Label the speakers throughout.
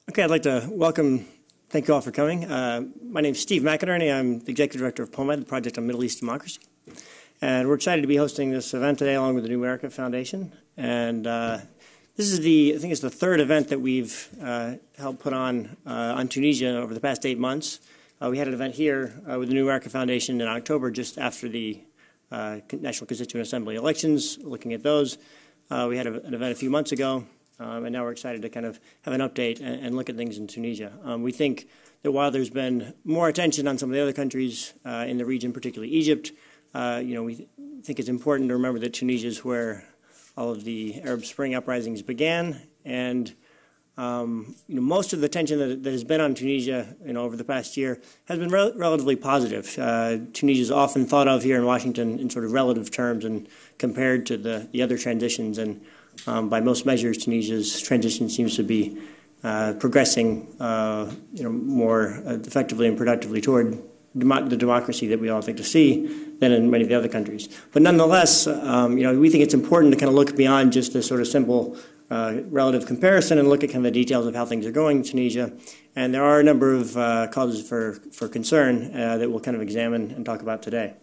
Speaker 1: Okay, I'd like to thank you all for coming. My name is Steve McInerney. I'm the Executive Director of POMED, the Project on Middle East Democracy. And we're excited to be hosting this event today along with the New America Foundation. And this is I think it's the third event that we've helped put on Tunisia over the past 8 months. We had an event here with the New America Foundation in October, just after the National Constituent Assembly elections, looking at those. We had an event a few months ago. And now we're excited to kind of have an update and look at things in Tunisia. We think that while there's been more attention on some of the other countries in the region, particularly Egypt, we think it's important to remember that Tunisia is where all of the Arab Spring uprisings began. And most of the tension that has been on Tunisia over the past year has been relatively positive. Tunisia is often thought of here in Washington in sort of relative terms and compared to the other transitions. And by most measures, Tunisia's transition seems to be progressing, more effectively and productively toward the democracy that we all think to see than in many of the other countries. But nonetheless, we think it's important to kind of look beyond just this sort of simple relative comparison and look at kind of the details of how things are going in Tunisia. And there are a number of causes for concern that we'll kind of examine and talk about today.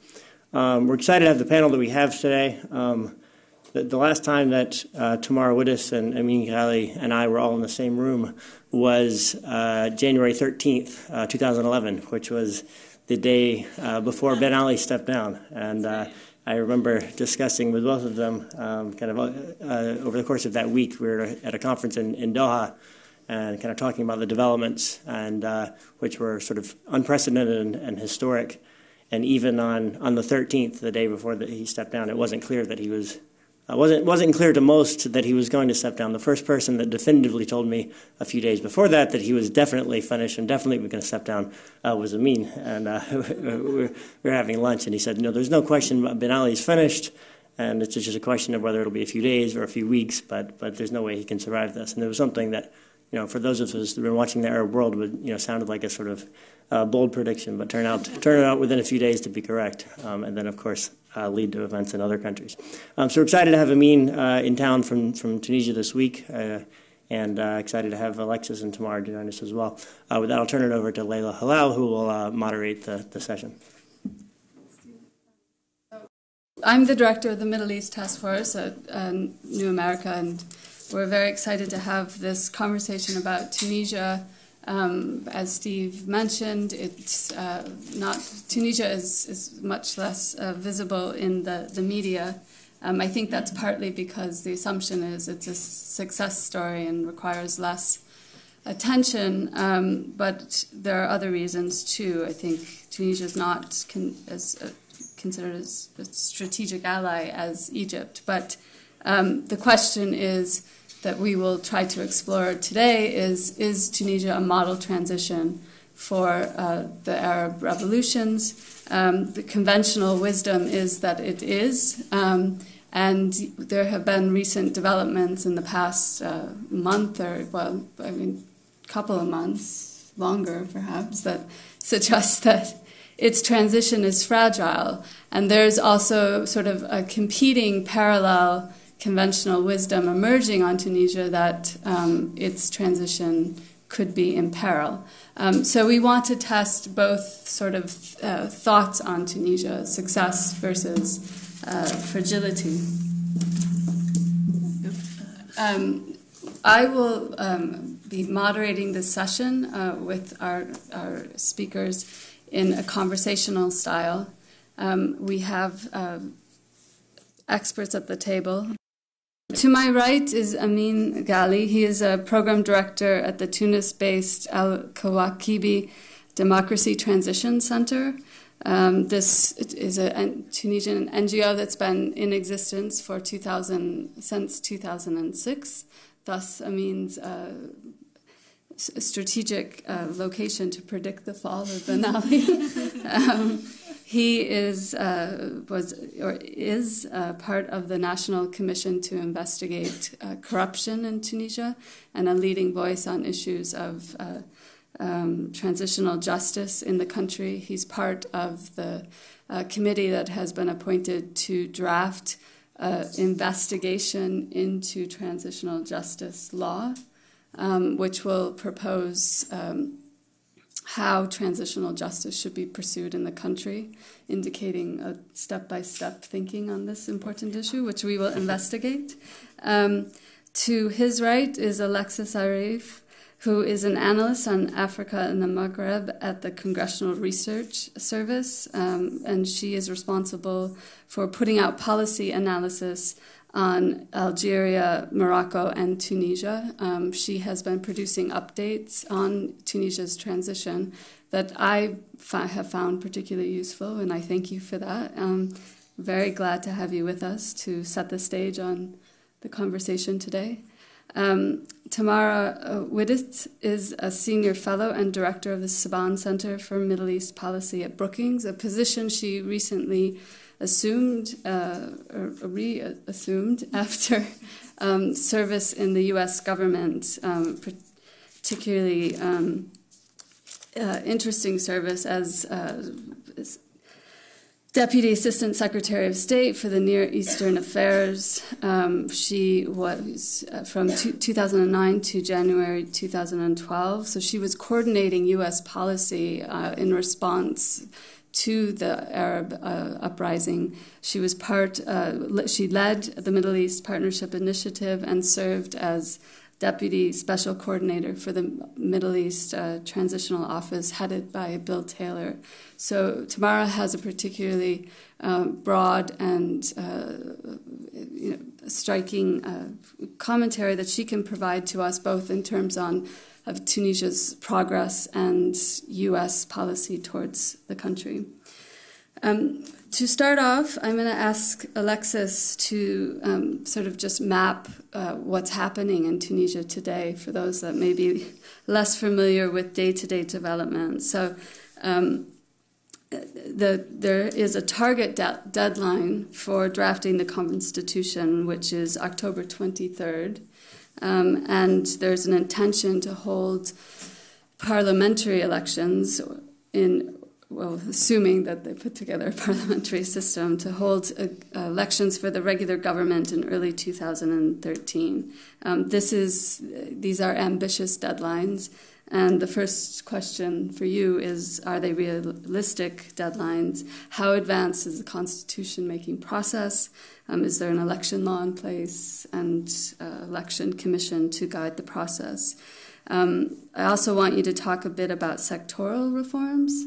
Speaker 1: We're excited to have the panel that we have today. The last time that Tamara Widdis and Amin Ghali and I were all in the same room was January 13th, 2011, which was the day before Ben Ali stepped down. And I remember discussing with both of them over the course of that week. We were at a conference in Doha and kind of talking about the developments, and which were sort of unprecedented and historic. And even on the 13th, the day before he stepped down, it wasn't clear that he was wasn't clear to most that he was going to step down. The first person that definitively told me a few days before that he was definitely finished and definitely going to step down was Amin. And we were having lunch, and he said, there's no question Ben Ali's finished, and it's just a question of whether it'll be a few days or a few weeks, but there's no way he can survive this. And there was something that, for those of us who've been watching the Arab world, sounded like a sort of bold prediction, but turned out within a few days to be correct. And then, of course, lead to events in other countries. So we're excited to have Amin in town from Tunisia this week, and excited to have Alexis and Tamar join us as well. With that, I'll turn it over to Leila Halal, who will moderate the session.
Speaker 2: I'm the director of the Middle East Task Force at New America, and we're very excited to have this conversation about Tunisia. As Steve mentioned, Tunisia is much less visible in the media. I think that's partly because the assumption is it's a success story and requires less attention, but there are other reasons too. I think Tunisia is not considered as a strategic ally as Egypt, but the question is that we will try to explore today is Tunisia a model transition for the Arab revolutions? The conventional wisdom is that it is, and there have been recent developments in the past month couple of months, longer perhaps, that suggest that its transition is fragile. And there's also sort of a competing parallel conventional wisdom emerging on Tunisia that its transition could be in peril. So we want to test both sort of thoughts on Tunisia, success versus fragility. I will be moderating this session with our speakers in a conversational style. We have experts at the table. To my right is Amin Ghali. He is a program director at the Tunis-based Al-Kawakibi Democracy Transition Center. This is a Tunisian NGO that's been in existence for since 2006. Thus, Amin's strategic location to predict the fall of Ben Ali. He is part of the National Commission to investigate corruption in Tunisia and a leading voice on issues of transitional justice in the country. He's part of the committee that has been appointed to draft investigation into transitional justice law. which will propose how transitional justice should be pursued in the country, indicating a step-by-step thinking on this important issue, which we will investigate. To his right is Alexis Arif, who is an analyst on Africa and the Maghreb at the Congressional Research Service, and she is responsible for putting out policy analysis on Algeria, Morocco, and Tunisia. She has been producing updates on Tunisia's transition that I have found particularly useful, and I thank you for that. Very glad to have you with us to set the stage on the conversation today. Tamara Widditz is a senior fellow and director of the Saban Center for Middle East Policy at Brookings, a position she recently assumed or reassumed after service in the U.S. government, particularly interesting service as Deputy Assistant Secretary of State for the Near Eastern Affairs. She was from 2009 to January 2012. So she was coordinating U.S. policy in response to the Arab uprising. She was she led the Middle East Partnership Initiative and served as Deputy Special Coordinator for the Middle East Transitional Office headed by Bill Taylor. So Tamara has a particularly broad and striking commentary that she can provide to us both in terms of Tunisia's progress and U.S. policy towards the country. To start off, I'm going to ask Alexis to sort of just map what's happening in Tunisia today for those that may be less familiar with day-to-day developments. So there is a target deadline for drafting the constitution, which is October 23rd, and there's an intention to hold parliamentary elections assuming that they put together a parliamentary system, to hold elections for the regular government in early 2013. These are ambitious deadlines, and the first question for you is, are they realistic deadlines? How advanced is the constitution-making process? Is there an election law in place and election commission to guide the process? I also want you to talk a bit about sectoral reforms.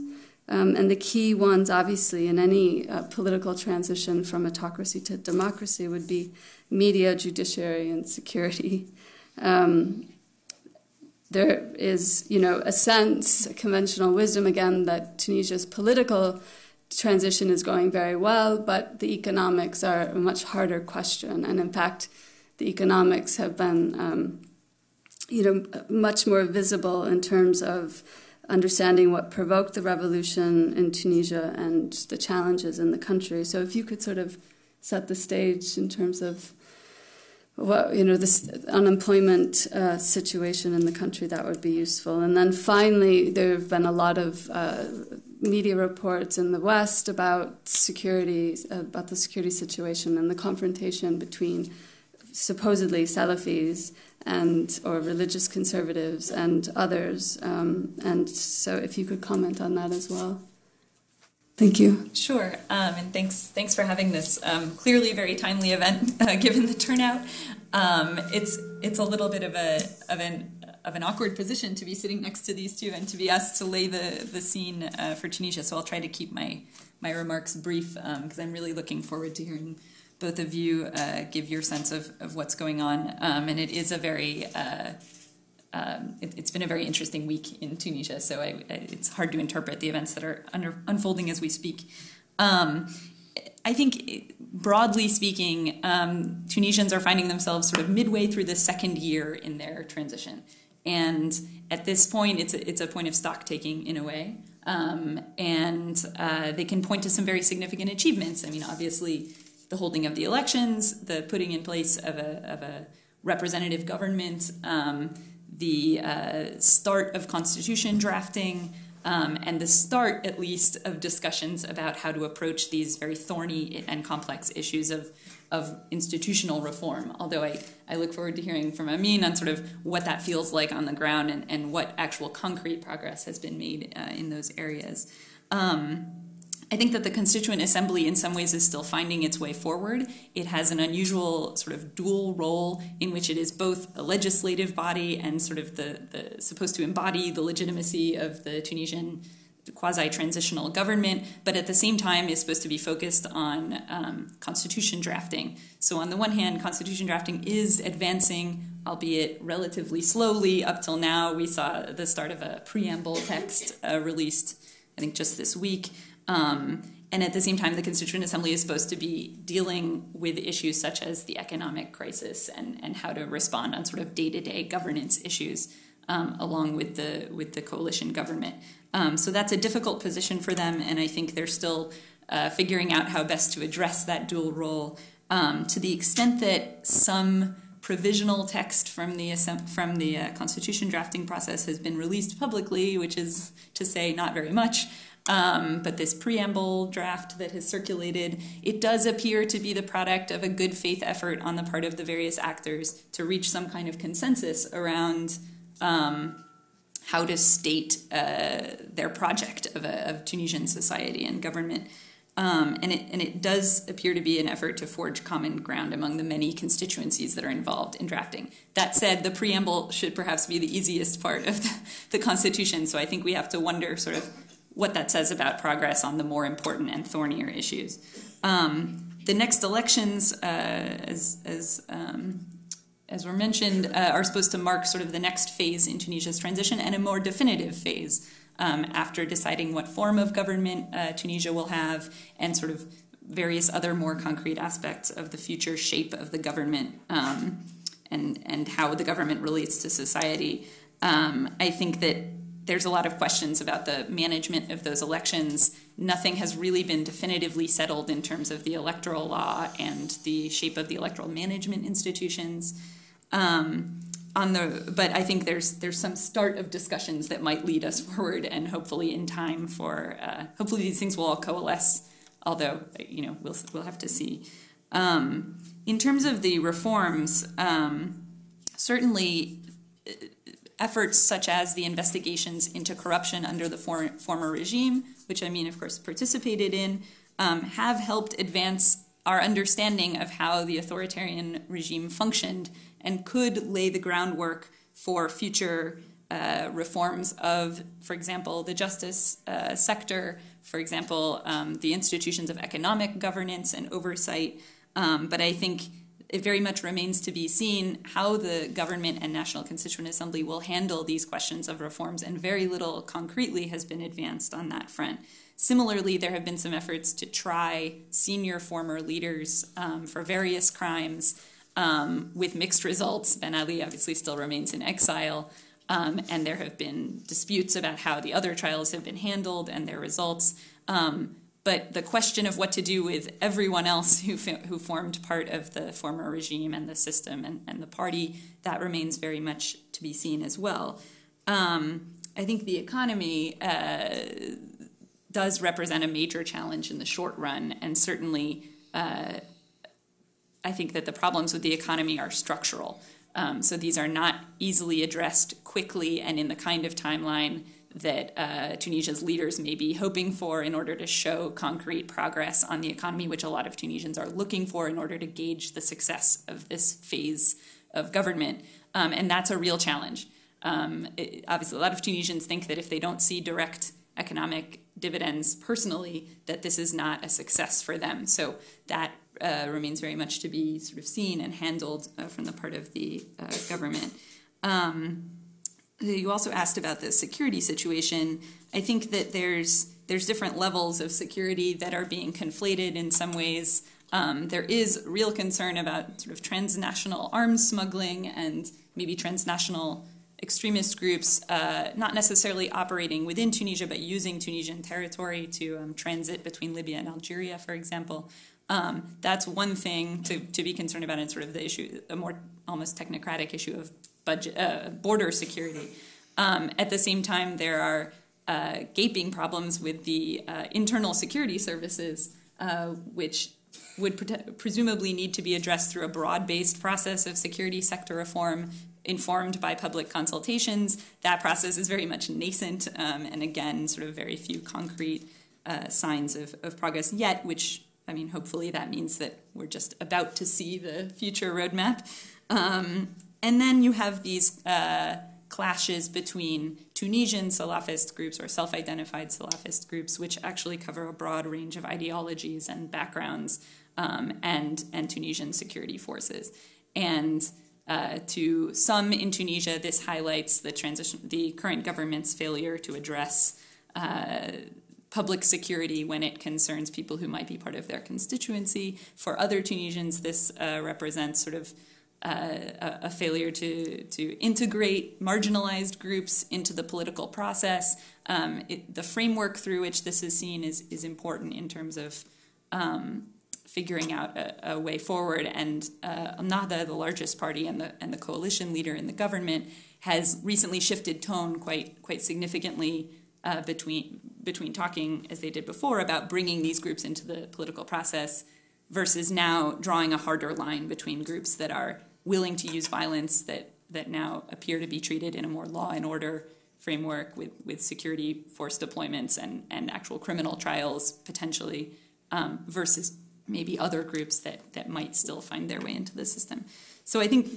Speaker 2: And the key ones, obviously, in any political transition from autocracy to democracy would be media, judiciary, and security. There is, a sense, a conventional wisdom, again, that Tunisia's political transition is going very well, but the economics are a much harder question. And in fact, the economics have been, much more visible in terms of understanding what provoked the revolution in Tunisia and the challenges in the country. So if you could sort of set the stage in terms of what, this unemployment situation in the country, that would be useful. And then finally, there have been a lot of media reports in the West about the security situation and the confrontation between supposedly Salafis or religious conservatives and others. And so if you could comment on that as well. Thank you.
Speaker 3: Sure, and thanks for having this clearly a very timely event given the turnout. It's a little bit of an awkward position to be sitting next to these two and to be asked to lay the scene for Tunisia. So I'll try to keep my remarks brief because I'm really looking forward to hearing both of you give your sense of what's going on. And it is a very, it's been a very interesting week in Tunisia, so it's hard to interpret the events that are unfolding as we speak. I think, broadly speaking, Tunisians are finding themselves sort of midway through the second year in their transition. And at this point, it's a point of stock-taking in a way. And they can point to some very significant achievements. I mean, obviously, the holding of the elections, the putting in place of a representative government, the start of constitution drafting, and the start, at least, of discussions about how to approach these very thorny and complex issues of institutional reform, although I look forward to hearing from Amin on sort of what that feels like on the ground and what actual concrete progress has been made in those areas. I think that the Constituent Assembly in some ways is still finding its way forward. It has an unusual sort of dual role in which it is both a legislative body and sort of the supposed to embody the legitimacy of the Tunisian quasi-transitional government, but at the same time is supposed to be focused on constitution drafting. So on the one hand, constitution drafting is advancing, albeit relatively slowly. Up till now, we saw the start of a preamble text released, I think, just this week. And at the same time, the Constituent Assembly is supposed to be dealing with issues such as the economic crisis and how to respond on sort of day-to-day governance issues along with the coalition government. So that's a difficult position for them, and I think they're still figuring out how best to address that dual role to the extent that some provisional text from the constitution drafting process has been released publicly, which is to say not very much. But this preamble draft that has circulated, it does appear to be the product of a good faith effort on the part of the various actors to reach some kind of consensus around how to state their project of Tunisian society and government. And it does appear to be an effort to forge common ground among the many constituencies that are involved in drafting. That said, the preamble should perhaps be the easiest part of the Constitution, so I think we have to wonder sort of what that says about progress on the more important and thornier issues. The next elections, as were mentioned, are supposed to mark sort of the next phase in Tunisia's transition and a more definitive phase after deciding what form of government Tunisia will have and sort of various other more concrete aspects of the future shape of the government and how the government relates to society. I think that there's a lot of questions about the management of those elections. Nothing has really been definitively settled in terms of the electoral law and the shape of the electoral management institutions. But I think there's some start of discussions that might lead us forward, and hopefully in time for hopefully these things will all coalesce. Although we'll have to see. In terms of the reforms, certainly efforts such as the investigations into corruption under the former regime, which Amin, of course, participated in, have helped advance our understanding of how the authoritarian regime functioned and could lay the groundwork for future reforms of, for example, the justice sector, for example, the institutions of economic governance and oversight. But I think it very much remains to be seen how the government and National Constituent Assembly will handle these questions of reforms, and very little concretely has been advanced on that front. Similarly, there have been some efforts to try senior former leaders for various crimes with mixed results. Ben Ali obviously still remains in exile, and there have been disputes about how the other trials have been handled and their results. But the question of what to do with everyone else who formed part of the former regime and the system and the party, that remains very much to be seen as well. I think the economy does represent a major challenge in the short run, and certainly I think that the problems with the economy are structural. So these are not easily addressed quickly and in the kind of timeline that Tunisia's leaders may be hoping for in order to show concrete progress on the economy, which a lot of Tunisians are looking for in order to gauge the success of this phase of government. And that's a real challenge. Obviously, a lot of Tunisians think that if they don't see direct economic dividends personally, that this is not a success for them. So that remains very much to be sort of seen and handled from the part of the government. You also asked about the security situation. I think that there's different levels of security that are being conflated in some ways. There is real concern about sort of transnational arms smuggling and maybe transnational extremist groups, not necessarily operating within Tunisia, but using Tunisian territory to transit between Libya and Algeria, for example. That's one thing to be concerned about in sort of the issue, a more almost technocratic issue of border security. At the same time, there are gaping problems with the internal security services, which would presumably need to be addressed through a broad-based process of security sector reform informed by public consultations. That process is very much nascent, and again, sort of very few concrete signs of progress yet, which, I mean, hopefully that means that we're just about to see the future roadmap. And then you have these clashes between Tunisian Salafist groups or self-identified Salafist groups, which actually cover a broad range of ideologies and backgrounds, and Tunisian security forces. And to some in Tunisia, this highlights the current government's failure to address public security when it concerns people who might be part of their constituency. For other Tunisians, this represents sort of a failure to integrate marginalized groups into the political process. The framework through which this is seen is important in terms of figuring out a way forward. And Nahda, the largest party and the coalition leader in the government, has recently shifted tone quite significantly between talking, as they did before, about bringing these groups into the political process versus now drawing a harder line between groups that are willing to use violence that now appear to be treated in a more law and order framework with security force deployments and actual criminal trials potentially, versus maybe other groups that might still find their way into the system. So I think,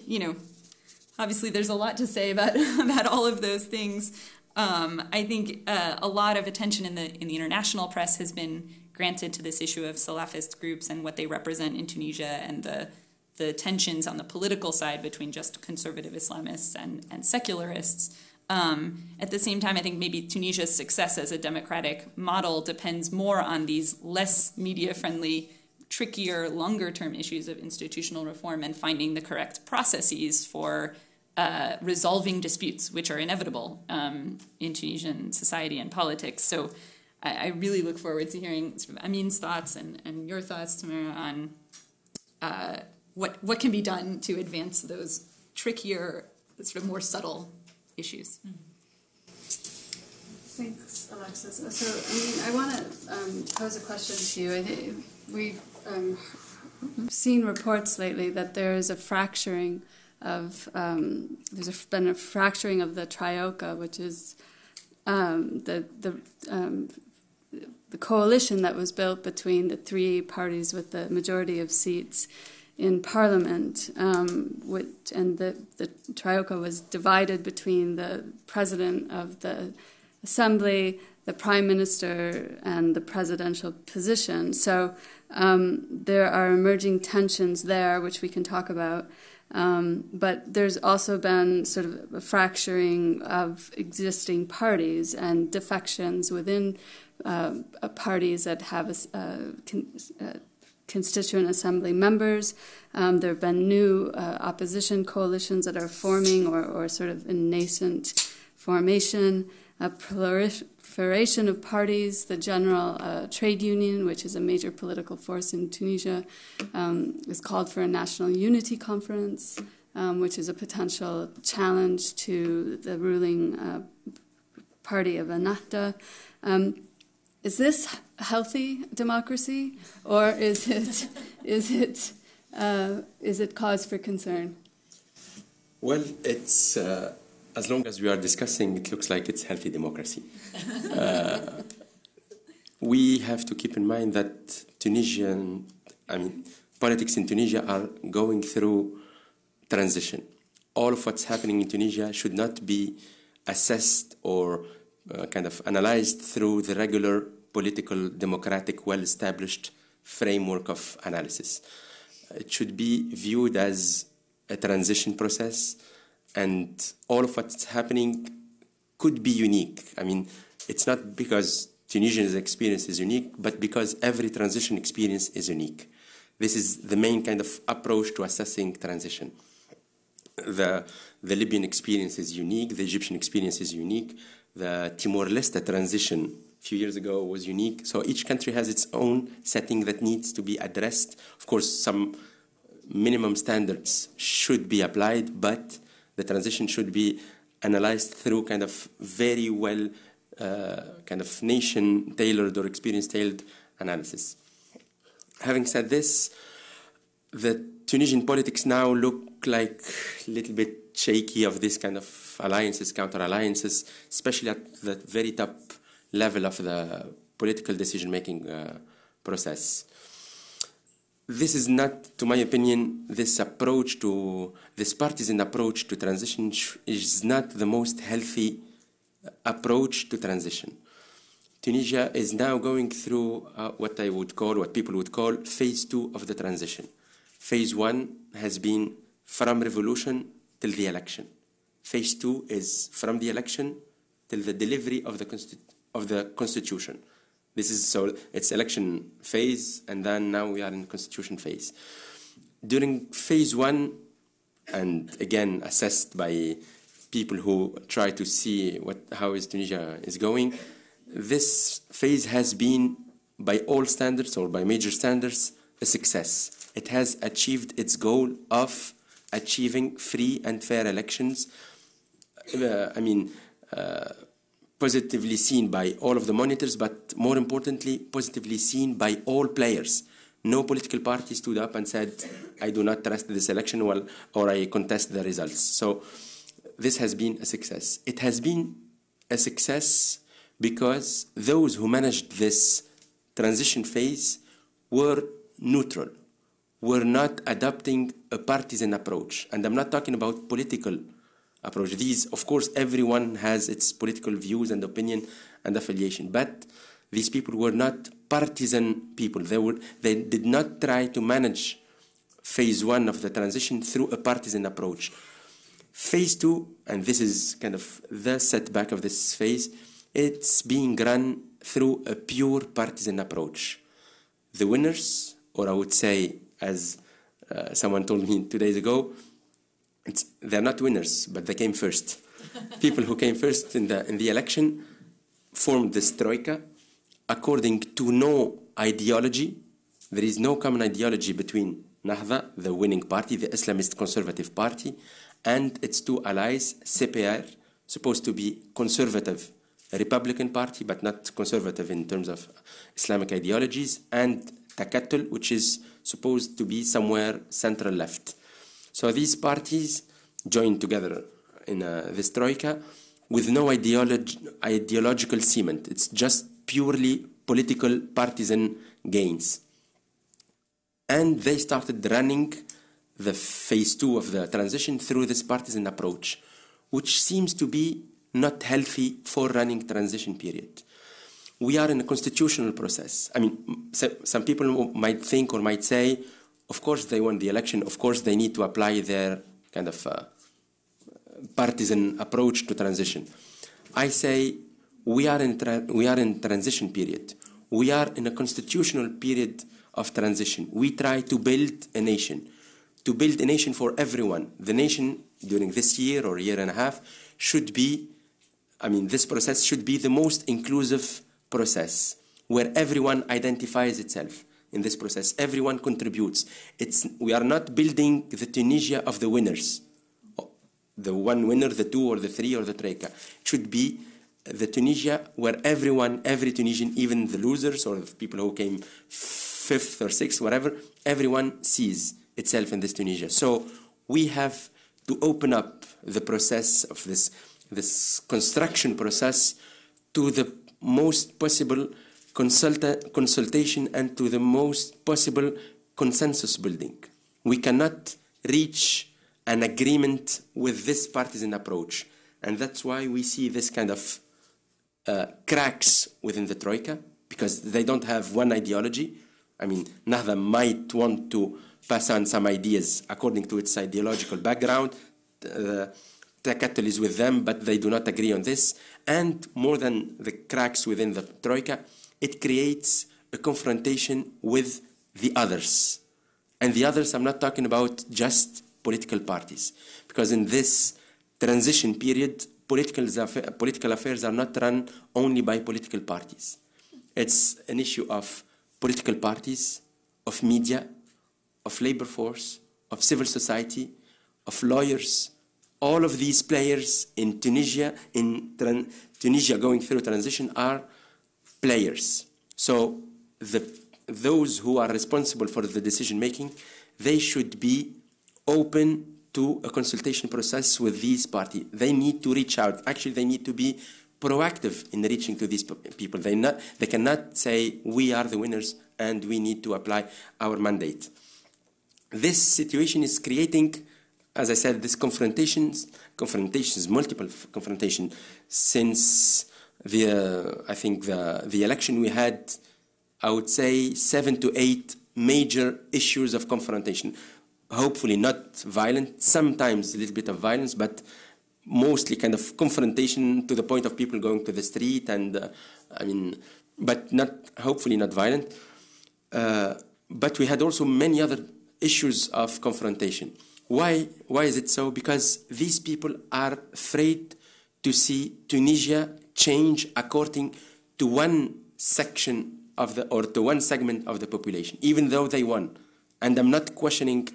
Speaker 3: obviously there's a lot to say about all of those things. I think a lot of attention in the international press has been granted to this issue of Salafist groups and what they represent in Tunisia, and the tensions on the political side between just conservative Islamists and secularists. At the same time, I think maybe Tunisia's success as a democratic model depends more on these less media-friendly, trickier, longer-term issues of institutional reform and finding the correct processes for resolving disputes, which are inevitable in Tunisian society and politics. So I really look forward to hearing sort of Amin's thoughts and your thoughts, Tamara, on what can be done to advance those trickier, sort of more subtle issues.
Speaker 2: Thanks, Alexis. So, I want to pose a question to you. I think we've seen reports lately that there is a fracturing of been a fracturing of the Trioca, which is the coalition that was built between the three parties with the majority of seats in Parliament, and the Trioca was divided between the president of the Assembly, the Prime Minister, and the presidential position. So there are emerging tensions there, which we can talk about. But there's also been sort of a fracturing of existing parties and defections within parties that have Constituent Assembly members. There have been new opposition coalitions that are forming or sort of in nascent formation, a proliferation of parties. The General Trade Union, which is a major political force in Tunisia, is called for a national unity conference, which is a potential challenge to the ruling party of Ennahda. Is this healthy democracy, or is it cause for concern?
Speaker 4: Well, it's as long as we are discussing, it looks like it's healthy democracy. We have to keep in mind that politics in Tunisia are going through transition. All of what's happening in Tunisia should not be assessed or kind of analyzed through the regular political, democratic, well-established framework of analysis. It should be viewed as a transition process, and all of what's happening could be unique. I mean, it's not because Tunisia's experience is unique, but because every transition experience is unique. This is the main kind of approach to assessing transition. The Libyan experience is unique, the Egyptian experience is unique, the Timor-Leste transition a few years ago was unique. So each country has its own setting that needs to be addressed. Of course, some minimum standards should be applied, but the transition should be analyzed through kind of very well kind of nation-tailored or experience-tailored analysis. having said this, the Tunisian politics now look like a little bit shaky of this kind of alliances, counter-alliances, especially at the very top level of the political decision-making process. This is not, to my opinion, this partisan approach to transition is not the most healthy approach to transition. Tunisia is now going through what people would call phase 2 of the transition. Phase 1 has been from revolution till the election. Phase 2 is from the election till the delivery of the constitution. It's election phase, and then now we are in constitution phase. During phase 1, and again assessed by people who try to see how Tunisia is going, this phase has been, by all standards or by major standards, a success. It has achieved its goal of achieving free and fair elections. Positively seen by all of the monitors, but more importantly, positively seen by all players. No political party stood up and said, I do not trust this election, or I contest the results. So this has been a success. It has been a success because those who managed this transition phase were neutral, were not adopting a partisan approach. And I'm not talking about political approach. These, of course, everyone has its political views and opinion and affiliation, but these people were not partisan people. They did not try to manage phase 1 of the transition through a partisan approach. Phase 2, and this is kind of the setback of this phase, it's being run through a pure partisan approach. The winners, or I would say, as someone told me 2 days ago, they're not winners, but they came first. People who came first in the election formed this troika according to no ideology. There is no common ideology between Nahda, the winning party, the Islamist conservative party, and its two allies, CPR, supposed to be conservative, a Republican party, but not conservative in terms of Islamic ideologies, and Takatul, which is supposed to be somewhere central left. So these parties joined together in this troika with no ideological cement. It's just purely political partisan gains. And they started running the phase 2 of the transition through this partisan approach, which seems to be not healthy for running transition period. We are in a constitutional process. I mean, some people might think or might say, of course they won the election, of course they need to apply their kind of partisan approach to transition. I say we are in transition period. We are in a constitutional period of transition. We try to build a nation for everyone. The nation during this year or year and a half should be, this process should be the most inclusive process where everyone identifies itself. In this process, everyone contributes. We are not building the Tunisia of the winners, the one winner, the two or the three or the troika. It should be the Tunisia where every Tunisian, even the losers or the people who came 5th or 6th, whatever, everyone sees itself in this Tunisia. So we have to open up the process of this construction process to the most possible consultation and to the most possible consensus building. We cannot reach an agreement with this partisan approach. And that's why we see this kind of cracks within the troika, because they don't have one ideology. Nahda might want to pass on some ideas according to its ideological background. Takatul is with them, but they do not agree on this. And more than the cracks within the troika, it creates a confrontation with the others. And the others, I'm not talking about just political parties, because in this transition period, political affairs are not run only by political parties. It's an issue of political parties, of media, of labor force, of civil society, of lawyers. All of these players in Tunisia, Tunisia going through transition, are players. So the those who are responsible for the decision making, they should be open to a consultation process with these parties. They need to reach out. Actually, they need to be proactive in reaching to these people. They cannot say, we are the winners and we need to apply our mandate. This situation is creating, as I said, this confrontations, multiple confrontations since I think the election we had, I would say 7 to 8 major issues of confrontation. Hopefully not violent, sometimes a little bit of violence, but mostly kind of confrontation to the point of people going to the street and, but hopefully not violent. But we had also many other issues of confrontation. Why is it so? Because these people are afraid to see Tunisia change according to one section of to one segment of the population, even though they won. And I'm not questioning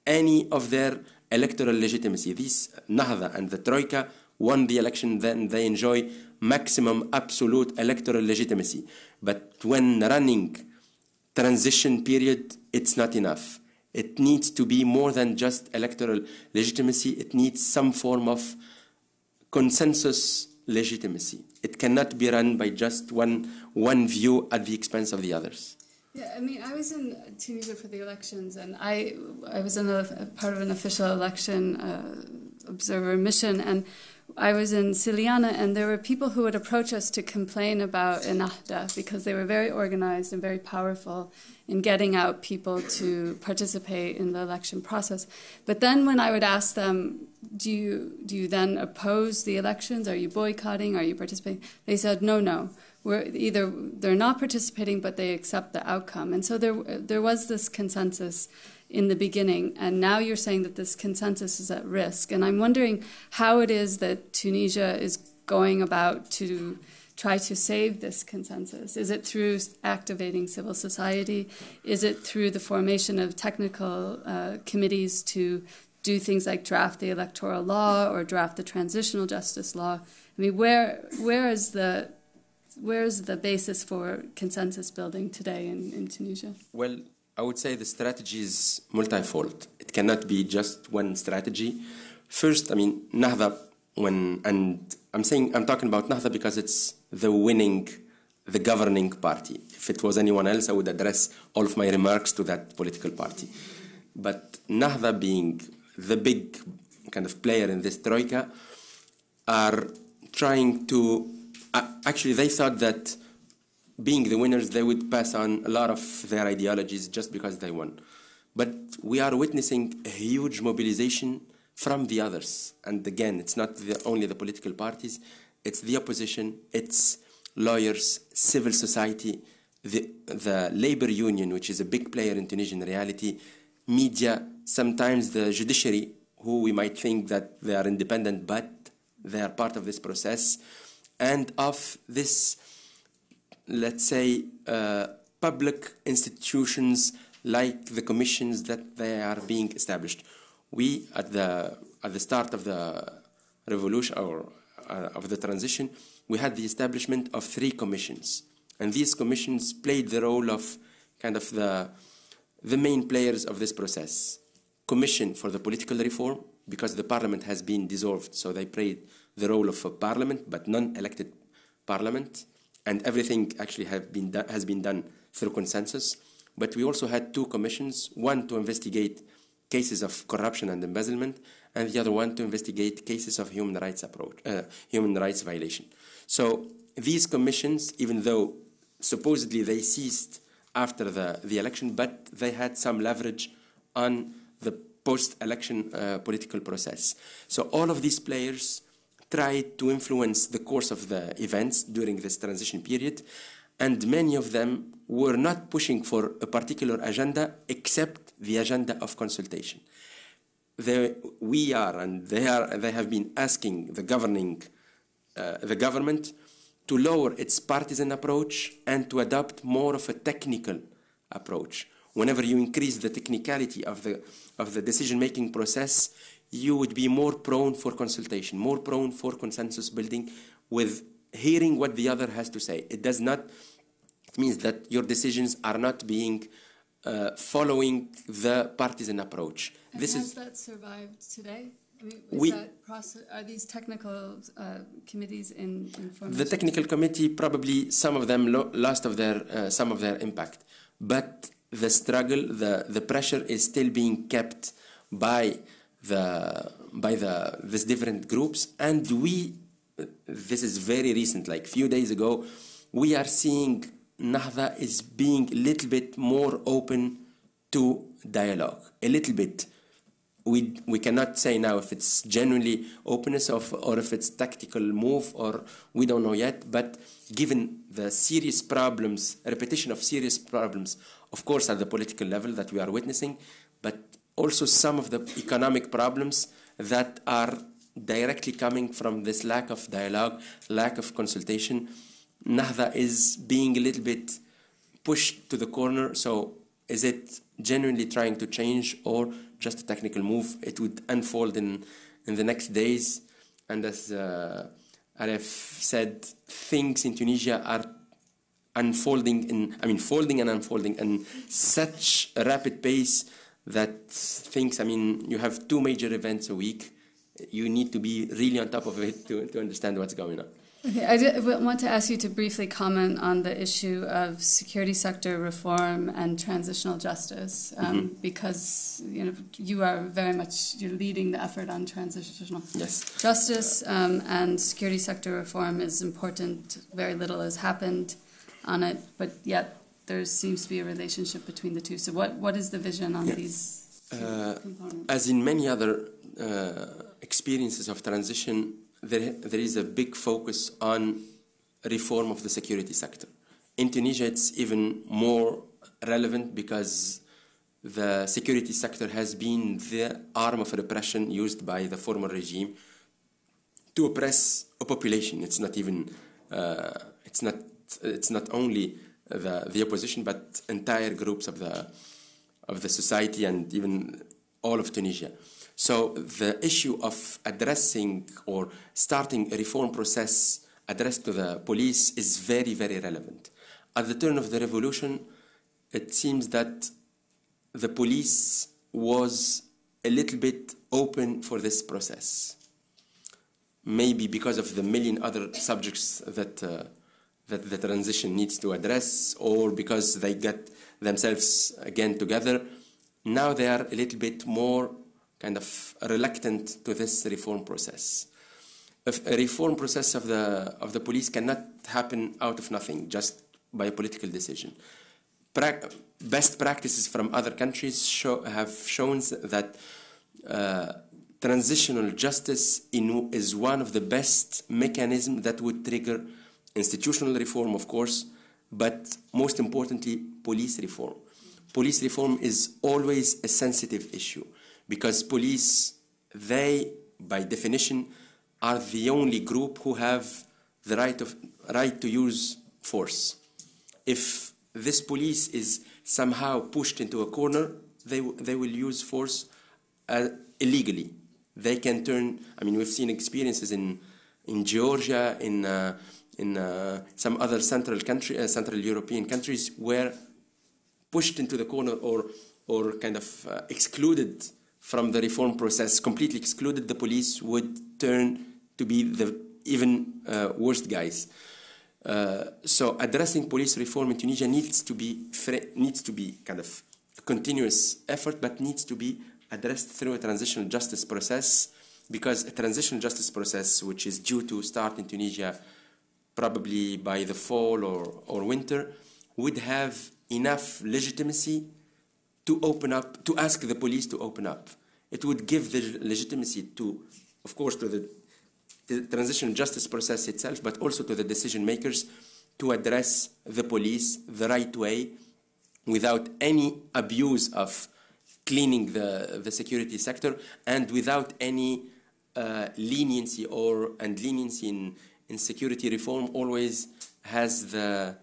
Speaker 4: any of their electoral legitimacy. These Nahda and the Troika won the election, then they enjoy maximum absolute electoral legitimacy. But when running transition period, it's not enough. It needs to be more than just electoral legitimacy. It needs some form of consensus legitimacy. It cannot be run by just one view at the expense of the others.
Speaker 2: Yeah, I mean, I was in Tunisia for the elections, and I was in a part of an official election observer mission, and I was in Siliana, and there were people who would approach us to complain about Ennahda because they were very organized and very powerful in getting out people to participate in the election process. But then when I would ask them, do you then oppose the elections? Are you boycotting? Are you participating? They said, no. They're not participating, but they accept the outcome. And so there was this consensus in the beginning, and now you're saying that this consensus is at risk. And I'm wondering how it is that Tunisia is going about to try to save this consensus. Is it through activating civil society? Is it through the formation of technical committees to do things like draft the electoral law or draft the transitional justice law? I mean, where is the basis for consensus building today in Tunisia?
Speaker 4: Well, I would say the strategy is multifold. It cannot be just one strategy. First, Nahda, I'm talking about Nahda because it's the governing party. If it was anyone else, I would address all of my remarks to that political party. But Nahda, being the big kind of player in this troika, are trying to actually, they thought that being the winners, they would pass on a lot of their ideologies just because they won. But we are witnessing a huge mobilization from the others. And again, it's not only the political parties, it's the opposition, it's lawyers, civil society, the labor union, which is a big player in Tunisian reality, media, sometimes the judiciary, who we might think that they are independent, but they are part of this process. And of this, let's say, public institutions like the commissions that they are being established. We, at the start of the revolution or of the transition, we had the establishment of 3 commissions. And these commissions played the role of kind of the main players of this process. Commission for the political reform, because the parliament has been dissolved, so they played the role of a parliament, but non-elected parliament, and everything actually has been done through consensus. But we also had 2 commissions, one to investigate cases of corruption and embezzlement, and the other one to investigate cases of human rights violation. So these commissions, even though supposedly they ceased after the election, but they had some leverage on the post-election political process. So all of these players tried to influence the course of the events during this transition period, and many of them were not pushing for a particular agenda except the agenda of consultation. They have been asking the government to lower its partisan approach and to adopt more of a technical approach. Whenever you increase the technicality of the decision-making process, you would be more prone for consultation, more prone for consensus building with hearing what the other has to say. It does not It means that your decisions are not being following the partisan approach.
Speaker 2: And has that survived today? I mean, are these technical committees in formation?
Speaker 4: The technical committee, probably some of them lost some of their impact, but the struggle, the pressure is still being kept by these different groups, and this is very recent, like few days ago, we are seeing Nahda is being a little bit more open to dialogue, a little bit. We cannot say now if it's genuinely openness or if it's tactical move, or we don't know yet, but given the serious problems, repetition of serious problems, of course at the political level that we are witnessing, but also some of the economic problems that are directly coming from this lack of dialogue, lack of consultation, Nahda is being a little bit pushed to the corner. So is it genuinely trying to change or just a technical move? It would unfold in the next days. And as Aref said, things in Tunisia are folding and unfolding in such a rapid pace that things, you have 2 major events a week. You need to be really on top of it to understand what's going on.
Speaker 2: Okay, I want to ask you to briefly comment on the issue of security sector reform and transitional justice, because you are very much you're leading the effort on transitional justice, and security sector reform is important. Very little has happened on it, but yet there seems to be a relationship between the two. So what is the vision on these components?
Speaker 4: As in many other experiences of transition, there is a big focus on reform of the security sector. In Tunisia, it's even more relevant because the security sector has been the arm of repression used by the former regime to oppress a population. It's not even, it's not only the opposition, but entire groups of the society and even all of Tunisia. So the issue of addressing or starting a reform process addressed to the police is very, very relevant. At the turn of the revolution, it seems that the police was a little bit open for this process. Maybe because of the million other subjects that the transition needs to address, or because they get themselves again together. Now they are a little bit more kind of reluctant to this reform process. A reform process of the police cannot happen out of nothing, just by a political decision. Best practices from other countries have shown that transitional justice is one of the best mechanisms that would trigger institutional reform, of course, but most importantly, police reform. Police reform is always a sensitive issue, because police, they, by definition, are the only group who have the right to use force. If this police is somehow pushed into a corner, they will use force illegally. They can turn, we've seen experiences in Georgia, in some other Central European countries, where pushed into the corner or kind of excluded from the reform process, completely excluded, the police would turn to be the even worst guys. So addressing police reform in Tunisia needs to be kind of a continuous effort, but needs to be addressed through a transitional justice process, because a transitional justice process, which is due to start in Tunisia probably by the fall or winter, would have enough legitimacy to open up, to ask the police to open up. It would give the legitimacy to, of course, to the transitional justice process itself, but also to the decision makers to address the police the right way, without any abuse of cleaning the security sector, and without any leniency in security reform always has the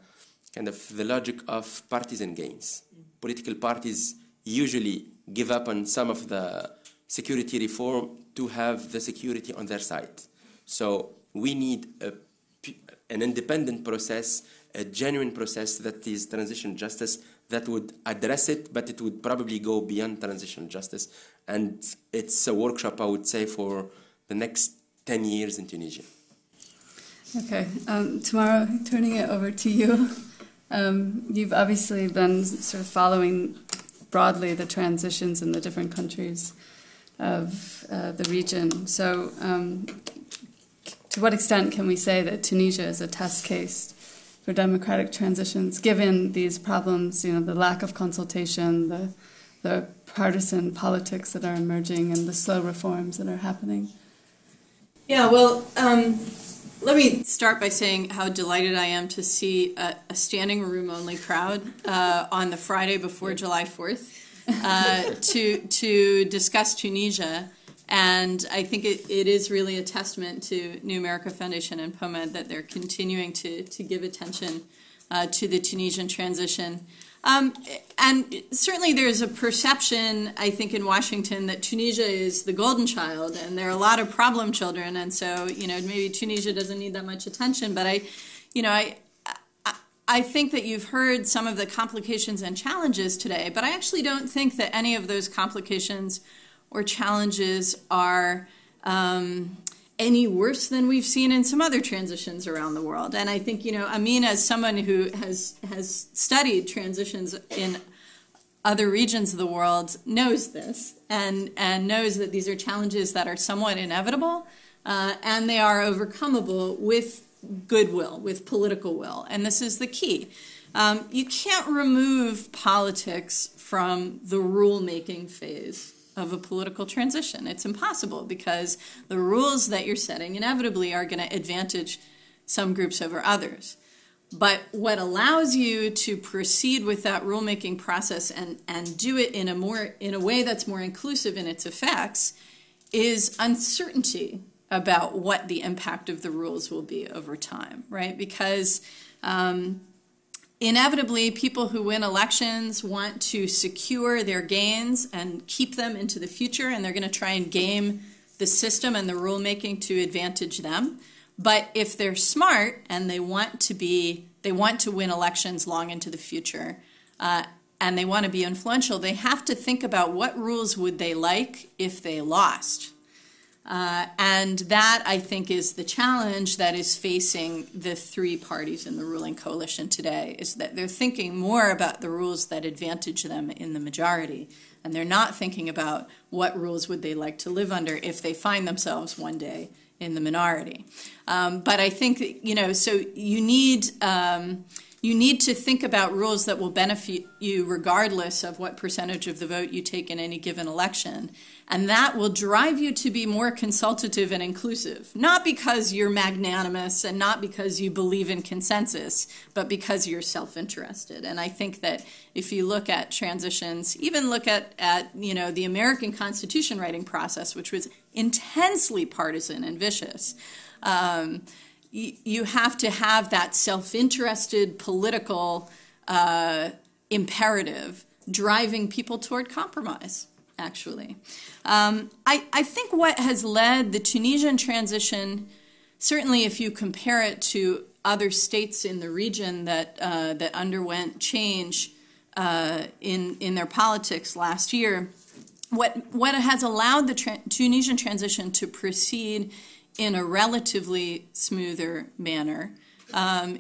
Speaker 4: kind of the logic of partisan gains. Political parties usually give up on some of the security reform to have the security on their side. So we need an independent process, a genuine process that is transitional justice that would address it, but it would probably go beyond transitional justice. And it's a workshop, I would say, for the next 10 years in Tunisia.
Speaker 2: Okay, Tamara, turning it over to you. You've obviously been sort of following broadly the transitions in the different countries of the region. So to what extent can we say that Tunisia is a test case for democratic transitions, given these problems, the lack of consultation, the partisan politics that are emerging, and the slow reforms that are happening?
Speaker 5: Yeah, well, let me start by saying how delighted I am to see a standing room only crowd on the Friday before July 4th to discuss Tunisia. And I think it is really a testament to New America Foundation and POMED that they're continuing to give attention to the Tunisian transition. And certainly there's a perception, I think, in Washington that Tunisia is the golden child, and there are a lot of problem children, and so, maybe Tunisia doesn't need that much attention. But I think that you've heard some of the complications and challenges today, but I actually don't think that any of those complications or challenges are any worse than we've seen in some other transitions around the world. And I think, Amin, as someone who has studied transitions in other regions of the world, knows this and knows that these are challenges that are somewhat inevitable, and they are overcomable with goodwill, with political will. And this is the key. You can't remove politics from the rule-making phase of a political transition. It's impossible, because the rules that you're setting inevitably are going to advantage some groups over others. But what allows you to proceed with that rulemaking process and do it in a way that's more inclusive in its effects is uncertainty about what the impact of the rules will be over time, right? Because inevitably, people who win elections want to secure their gains and keep them into the future, and they're going to try and game the system and the rulemaking to advantage them. But if they're smart and they want to win elections long into the future, and they want to be influential, they have to think about what rules would they like if they lost. And that, I think, is the challenge that is facing the three parties in the ruling coalition today, is that they're thinking more about the rules that advantage them in the majority, and they're not thinking about what rules would they like to live under if they find themselves one day in the minority. But I think, so you need to think about rules that will benefit you regardless of what percentage of the vote you take in any given election. And that will drive you to be more consultative and inclusive, not because you're magnanimous and not because you believe in consensus, but because you're self-interested. And I think that if you look at transitions, even look at the American Constitution writing process, which was intensely partisan and vicious, you have to have that self-interested political imperative driving people toward compromise, actually. I think what has led the Tunisian transition, certainly if you compare it to other states in the region that underwent change in their politics last year, what has allowed the Tunisian transition to proceed in a relatively smoother manner,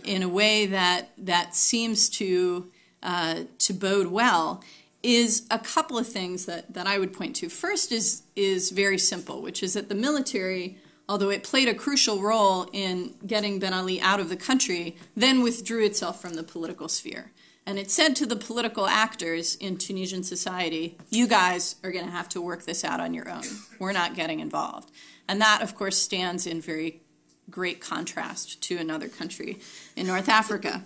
Speaker 5: in a way that seems to bode well, is a couple of things that I would point to. First is very simple, which is that the military, although it played a crucial role in getting Ben Ali out of the country, then withdrew itself from the political sphere. And it said to the political actors in Tunisian society, you guys are going to have to work this out on your own. We're not getting involved. And that, of course, stands in very great contrast to another country in North Africa.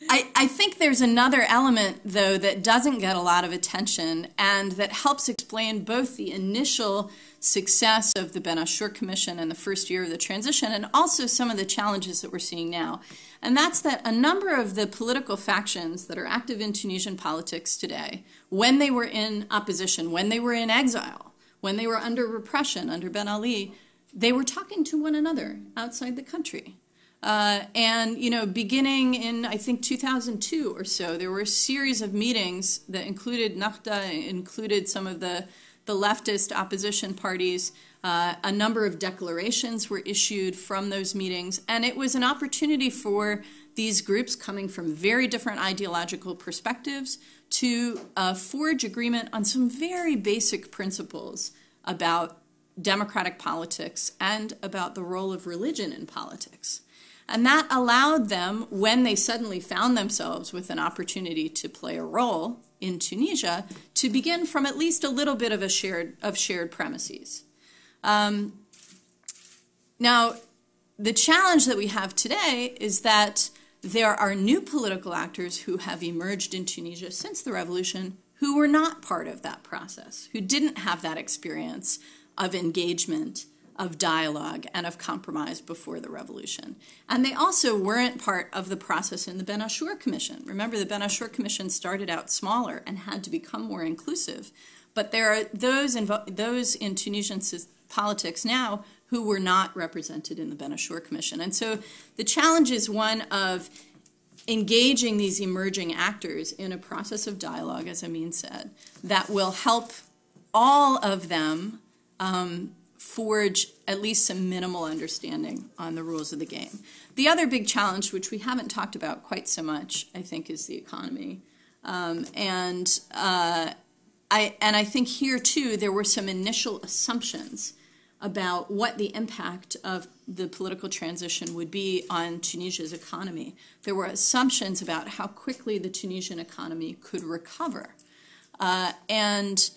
Speaker 5: I think there's another element, though, that doesn't get a lot of attention and that helps explain both the initial success of the Ben Ashur Commission in the first year of the transition and also some of the challenges that we're seeing now. And that's that a number of the political factions that are active in Tunisian politics today, when they were in opposition, when they were in exile, when they were under repression under Ben Ali, they were talking to one another outside the country. And, you know, beginning in, I think, 2002 or so, there were a series of meetings that included Nakhda, included some of the leftist opposition parties. A number of declarations were issued from those meetings, and it was an opportunity for these groups coming from very different ideological perspectives to forge agreement on some very basic principles about democratic politics and about the role of religion in politics. And that allowed them, when they suddenly found themselves with an opportunity to play a role in Tunisia, to begin from at least a little bit of shared premises. Now, the challenge that we have today is that there are new political actors who have emerged in Tunisia since the revolution who were not part of that process, who didn't have that experience of engagement, of dialogue, and of compromise before the revolution. And they also weren't part of the process in the Ben Achour Commission. Remember, the Ben Achour Commission started out smaller and had to become more inclusive. But there are those in Tunisian politics now who were not represented in the Ben Achour Commission. And so the challenge is one of engaging these emerging actors in a process of dialogue, as Amin said, that will help all of them forge at least some minimal understanding on the rules of the game. The other big challenge, which we haven't talked about quite so much, I think, is the economy. I think here, too, there were some initial assumptions about what the impact of the political transition would be on Tunisia's economy. There were assumptions about how quickly the Tunisian economy could recover. And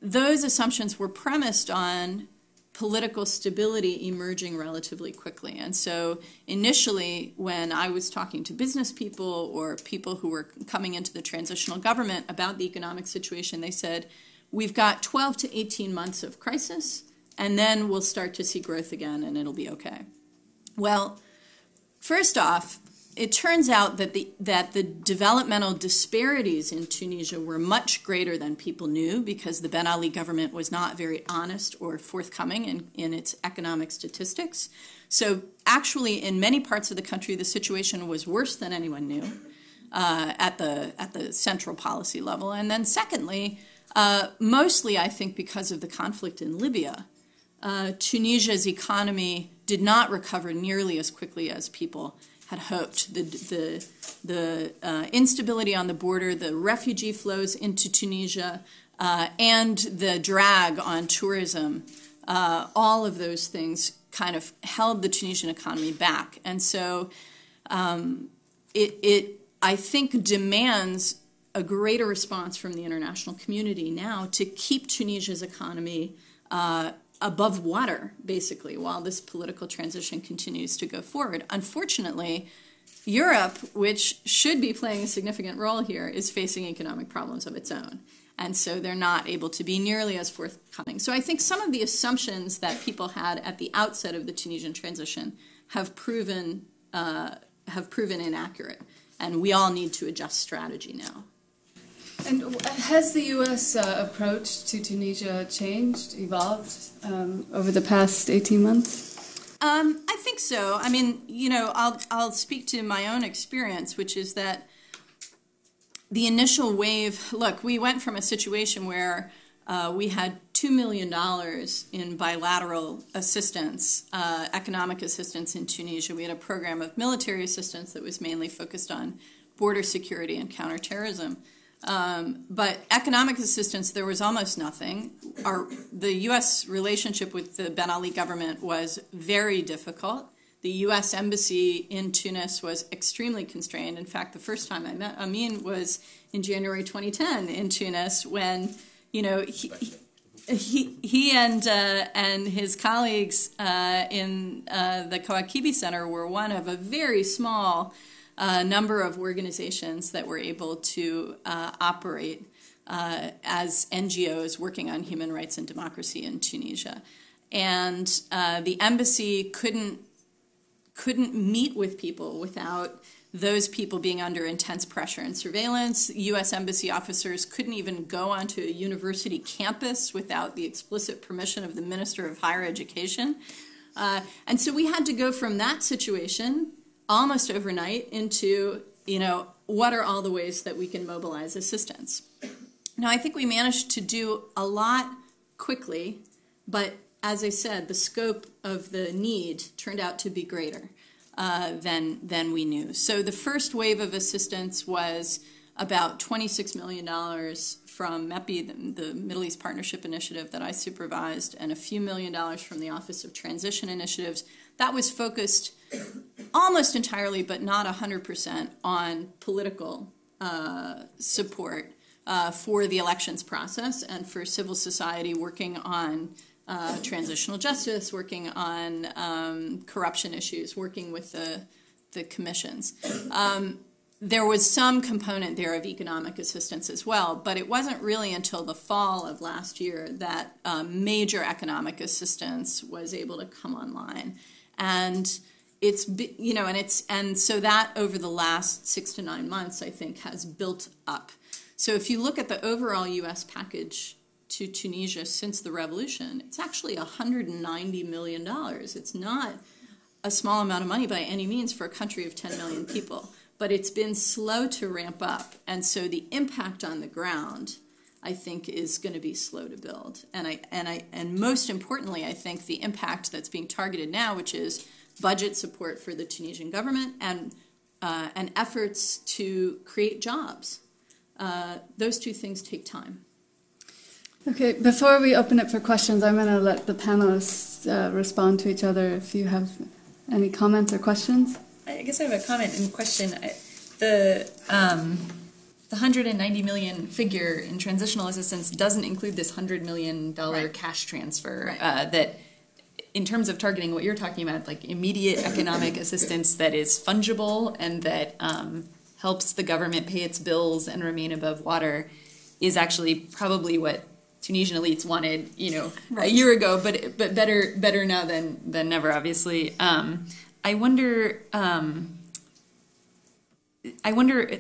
Speaker 5: those assumptions were premised on political stability emerging relatively quickly. And so initially, when I was talking to business people or people who were coming into the transitional government about the economic situation, they said, we've got 12 to 18 months of crisis, and then we'll start to see growth again, and it'll be okay. Well, first off, it turns out that the developmental disparities in Tunisia were much greater than people knew, because the Ben Ali government was not very honest or forthcoming in its economic statistics. So actually, in many parts of the country, the situation was worse than anyone knew at the central policy level. And then secondly, mostly I think because of the conflict in Libya, Tunisia's economy did not recover nearly as quickly as people had hoped. The instability on the border, the refugee flows into Tunisia, and the drag on tourism, all of those things kind of held the Tunisian economy back. And so it I think, demands a greater response from the international community now to keep Tunisia's economy above water, basically, while this political transition continues to go forward. Unfortunately, Europe, which should be playing a significant role here, is facing economic problems of its own. And so they're not able to be nearly as forthcoming. So I think some of the assumptions that people had at the outset of the Tunisian transition have proven inaccurate. And we all need to adjust strategy now.
Speaker 2: And has the U.S. approach to Tunisia changed, evolved over the past 18 months?
Speaker 5: I think so. I mean, I'll speak to my own experience, which is that the initial wave, look, we went from a situation where we had $2 million in bilateral assistance, economic assistance in Tunisia. We had a program of military assistance that was mainly focused on border security and counterterrorism. But economic assistance, there was almost nothing. The U.S. relationship with the Ben Ali government was very difficult. The U.S. embassy in Tunis was extremely constrained. In fact, the first time I met Amin was in January 2010 in Tunis, when he and his colleagues in the Kawakibi Center were one of a very small number of organizations that were able to operate as NGOs working on human rights and democracy in Tunisia. And the embassy couldn't meet with people without those people being under intense pressure and surveillance. U.S. embassy officers couldn't even go onto a university campus without the explicit permission of the Minister of Higher Education. And so we had to go from that situation almost overnight into, what are all the ways that we can mobilize assistance. Now, I think we managed to do a lot quickly, but as I said, the scope of the need turned out to be greater than we knew. So the first wave of assistance was about $26 million from MEPI, the Middle East Partnership Initiative that I supervised, and a few $1,000,000 from the Office of Transition Initiatives. That was focused almost entirely, but not 100%, on political support for the elections process and for civil society working on transitional justice, working on corruption issues, working with the commissions. There was some component there of economic assistance as well, but it wasn't really until the fall of last year that major economic assistance was able to come online. And so that over the last 6 to 9 months, I think, has built up. So if you look at the overall U.S. package to Tunisia since the revolution, it's actually $190 million. It's not a small amount of money by any means for a country of 10 million people, but it's been slow to ramp up. And so the impact on the ground, I think, is going to be slow to build. And most importantly, I think the impact that's being targeted now, which is budget support for the Tunisian government and efforts to create jobs. Those two things take time.
Speaker 2: Okay, before we open it for questions, I'm going to let the panelists respond to each other if you have any comments or questions.
Speaker 3: I guess I have a comment and question. The 190 million figure in transitional assistance doesn't include this $100 million cash transfer that, in terms of targeting what you're talking about, like immediate economic assistance that is fungible and that helps the government pay its bills and remain above water, is actually probably what Tunisian elites wanted, a year ago, but better now than never, obviously. I wonder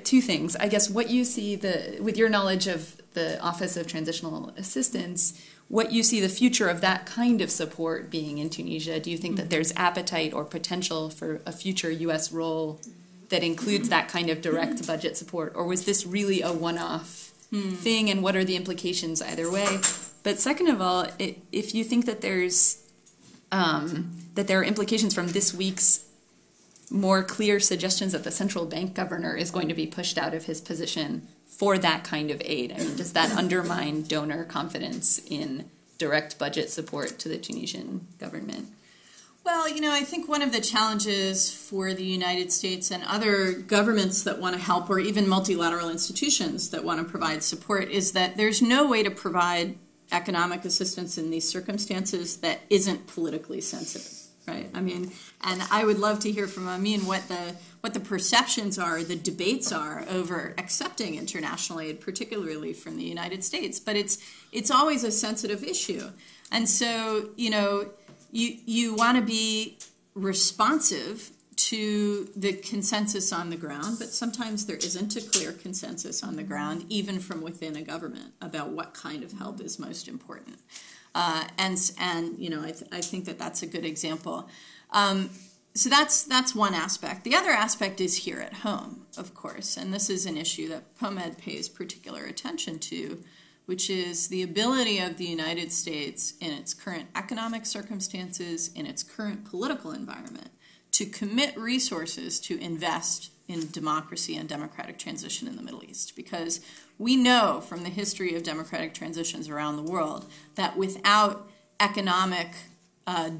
Speaker 3: two things. I guess what you see with your knowledge of the Office of Transitional Assistance, what you see the future of that kind of support being in Tunisia. Do you think that there's appetite or potential for a future U.S. role that includes that kind of direct budget support, or was this really a one-off thing, and what are the implications either way? But second of all, if you think that there are implications from this week's more clear suggestions that the central bank governor is going to be pushed out of his position for that kind of aid, I mean, does that undermine donor confidence in direct budget support to the Tunisian government?
Speaker 5: Well, I think one of the challenges for the United States and other governments that want to help, or even multilateral institutions that want to provide support, is that there's no way to provide economic assistance in these circumstances that isn't politically sensitive, right? I mean, and I would love to hear from Amin what the perceptions are, the debates are over accepting international aid, particularly from the United States. But it's always a sensitive issue. And so, you want to be responsive to the consensus on the ground, but sometimes there isn't a clear consensus on the ground, even from within a government, about what kind of help is most important. I think that's a good example. So that's one aspect. The other aspect is here at home, of course, and this is an issue that POMED pays particular attention to, which is the ability of the United States in its current economic circumstances, in its current political environment, to commit resources to invest in democracy and democratic transition in the Middle East. Because we know from the history of democratic transitions around the world that without economic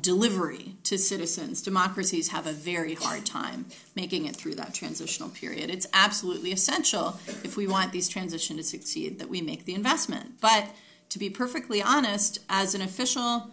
Speaker 5: delivery to citizens, democracies have a very hard time making it through that transitional period. It's absolutely essential, if we want these transitions to succeed, that we make the investment. But to be perfectly honest, as an official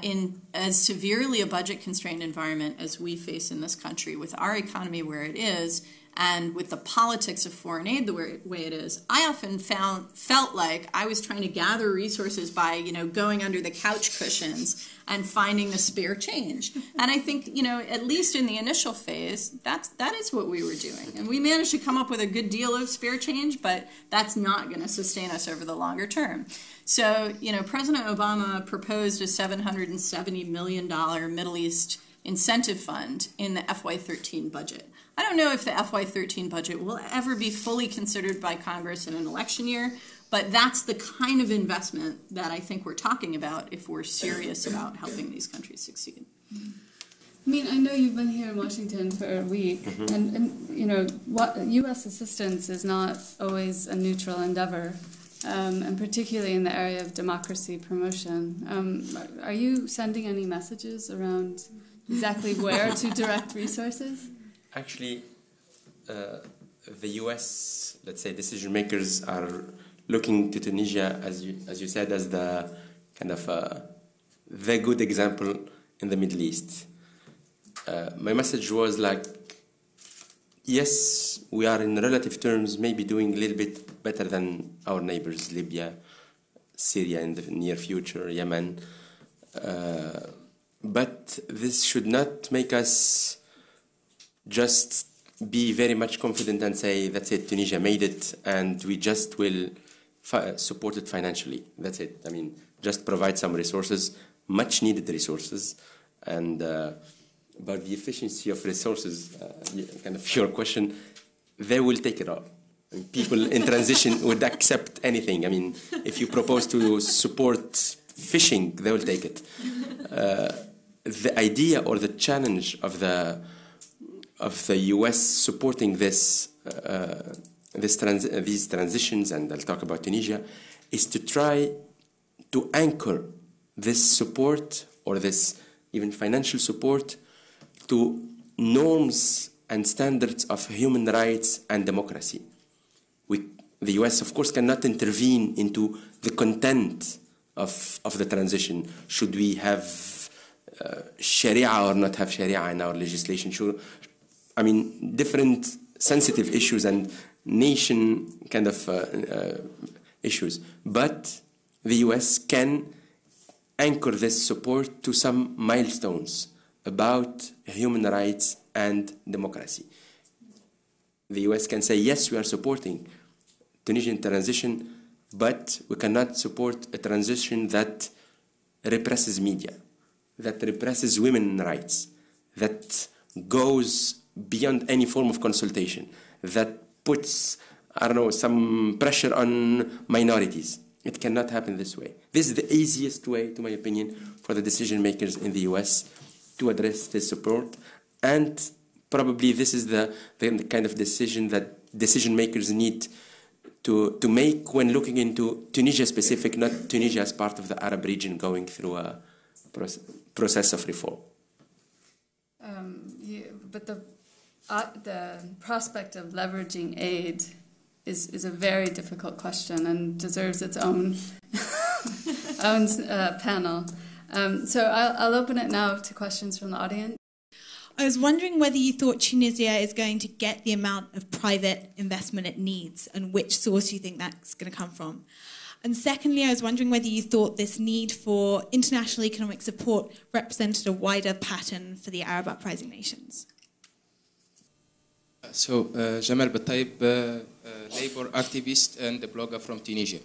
Speaker 5: in as severely a budget-constrained environment as we face in this country, with our economy where it is, and with the politics of foreign aid the way it is, I often felt like I was trying to gather resources by, going under the couch cushions and finding the spare change. And I think, at least in the initial phase, that is what we were doing. And we managed to come up with a good deal of spare change, but that's not going to sustain us over the longer term. So, President Obama proposed a $770 million Middle East incentive fund in the FY13 budget. I don't know if the FY13 budget will ever be fully considered by Congress in an election year, but that's the kind of investment that I think we're talking about if we're serious about helping these countries succeed.
Speaker 2: I mean, I know you've been here in Washington for a week, and you know, U.S. assistance is not always a neutral endeavor, and particularly in the area of democracy promotion. Are you sending any messages around exactly where to direct resources?
Speaker 4: Actually, the U.S., let's say, decision makers are looking to Tunisia, as you said, as the kind of the good example in the Middle East. My message was like, yes, we are in relative terms maybe doing a little bit better than our neighbors, Libya, Syria in the near future, Yemen. But this should not make us just be very much confident and say, that's it, Tunisia made it, and we just will support it financially. That's it. I mean, just provide some resources, much needed resources, and about the efficiency of resources, kind of your question, they will take it all. I mean, people in transition would accept anything. I mean, if you propose to support fishing, they will take it. The idea or the challenge of the U.S. supporting these transitions, and I'll talk about Tunisia, is to try to anchor this support or this even financial support to norms and standards of human rights and democracy. The U.S., of course, cannot intervene into the content of the transition. Should we have Sharia or not have Sharia in our legislation? I mean, different sensitive issues and nation kind of issues. But the U.S. can anchor this support to some milestones about human rights and democracy. The U.S. can say, yes, we are supporting Tunisian transition, but we cannot support a transition that represses media, that represses women's rights, that goes beyond any form of consultation, that puts, I don't know, some pressure on minorities. It cannot happen this way. This is the easiest way, to my opinion, for the decision makers in the U.S. to address this support, and probably this is the kind of decision that decision makers need to make when looking into Tunisia specific, not Tunisia as part of the Arab region going through a process of reform.
Speaker 2: But the prospect of leveraging aid is a very difficult question and deserves its own panel. So I'll open it now to questions from the audience.
Speaker 6: I was wondering whether you thought Tunisia is going to get the amount of private investment it needs, and which source you think that's going to come from. And secondly, I was wondering whether you thought this need for international economic support represented a wider pattern for the Arab uprising nations.
Speaker 7: So, Jamal Battaib, labor activist and a blogger from Tunisia.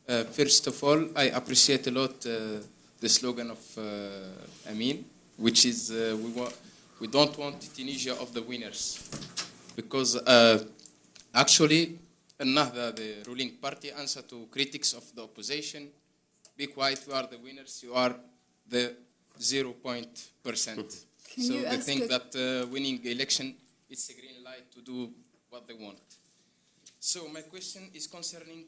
Speaker 7: First of all, I appreciate a lot the slogan of Amin, which is we don't want Tunisia of the winners. Because actually, Ennahda, the ruling party, answer to critics of the opposition, be quiet, you are the winners, you are the 0%. So they think that winning the election, it's a green light to do what they want. So my question is concerning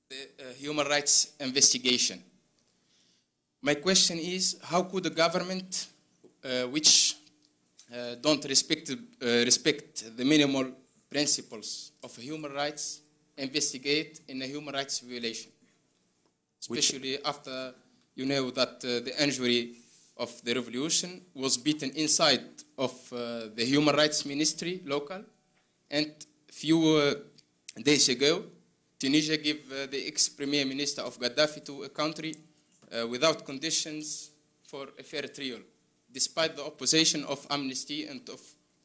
Speaker 7: the human rights investigation. My question is, how could a government which don't respect the minimal principles of human rights investigate in a human rights violation? Especially after you know that the injury of the revolution was beaten inside of the Human Rights Ministry local, and few days ago, Tunisia gave the ex-Premier Minister of Gaddafi to a country without conditions for a fair trial, despite the opposition of Amnesty and of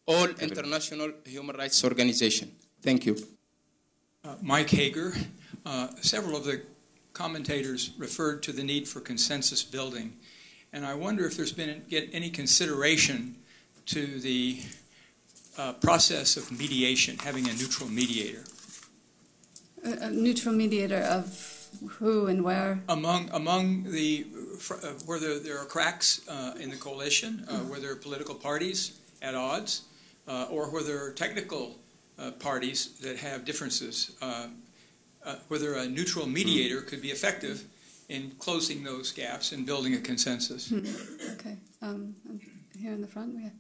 Speaker 7: all international human rights organizations. Thank you.
Speaker 8: Mike Hager. Several of the commentators referred to the need for consensus building. And I wonder if there's been any consideration to the process of mediation, having a neutral mediator.
Speaker 2: A neutral mediator of who and where?
Speaker 8: Among the, whether there are cracks in the coalition, whether there are political parties at odds, or whether there are technical parties that have differences, whether a neutral mediator could be effective in closing those gaps and building a consensus.
Speaker 2: Okay. Here in the front, yeah.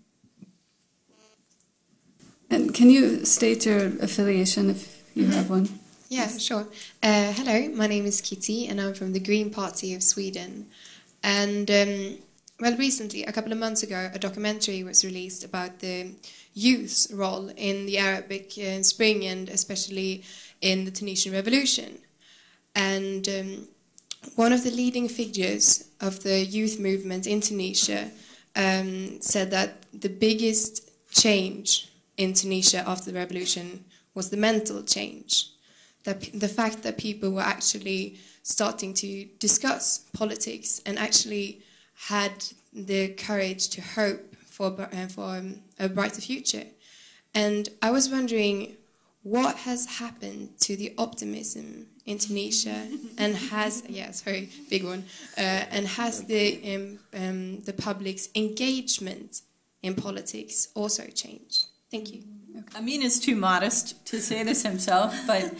Speaker 2: And can you state your affiliation if you have one?
Speaker 9: Yeah, sure. Hello, my name is Kitty, and I'm from the Green Party of Sweden. And, well, recently, a couple of months ago, a documentary was released about the youth's role in the Arabic Spring and especially in the Tunisian Revolution. And one of the leading figures of the youth movement in Tunisia said that the biggest change in Tunisia after the revolution was the mental change. The fact that people were actually starting to discuss politics and actually had the courage to hope for a brighter future. And I was wondering what has happened to the optimism in Tunisia and has, yeah, sorry, big one, and has the public's engagement in politics also changed? Thank you.
Speaker 5: Amin is too modest to say this himself, but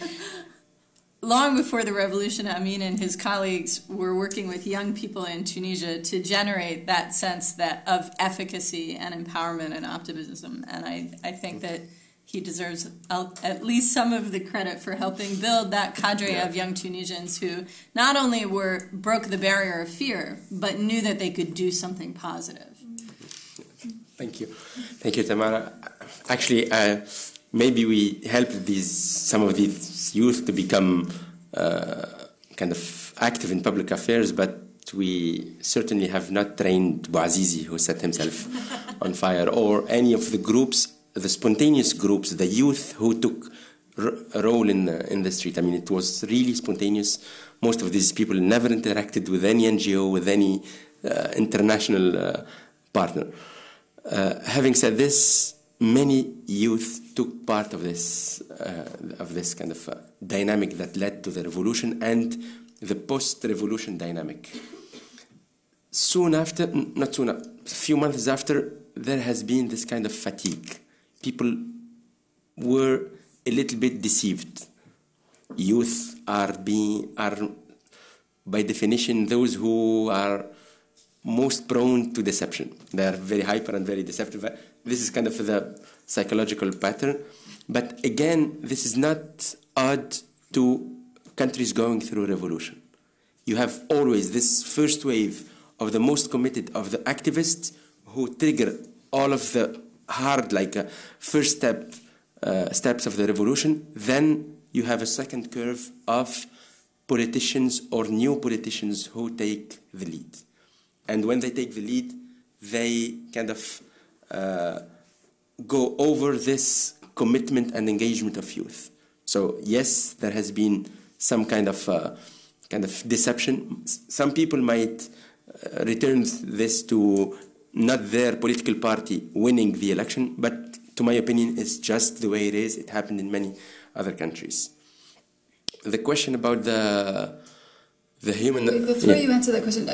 Speaker 5: long before the revolution, Amin and his colleagues were working with young people in Tunisia to generate that sense of efficacy and empowerment and optimism. And I think that he deserves at least some of the credit for helping build that cadre of young Tunisians who not only broke the barrier of fear, but knew that they could do something positive.
Speaker 4: Thank you. Thank you, Tamara. Actually, maybe we helped some of these youth to become kind of active in public affairs, but we certainly have not trained Bouazizi, who set himself on fire, or any of the groups, the spontaneous groups, the youth who took a role in the street. I mean, it was really spontaneous. Most of these people never interacted with any NGO, with any international partner. Having said this, many youth took part of this kind of dynamic that led to the revolution and the post-revolution dynamic. Soon after, not soon, a few months after, there has been this kind of fatigue. People were a little bit deceived. Youth are by definition those who are most prone to deception. They are very hyper and very deceptive. This is kind of the psychological pattern. But again, this is not odd to countries going through revolution. You have always this first wave of the most committed of the activists who trigger all of the hard, first steps of the revolution. Then you have a second curve of politicians or new politicians who take the lead. And when they take the lead, they kind of go over this commitment and engagement of youth. So yes, there has been some kind of deception. Some people might return this to not their political party winning the election, but to my opinion, it's just the way it is. It happened in many other countries. The question about the human...
Speaker 2: Before you answer that question,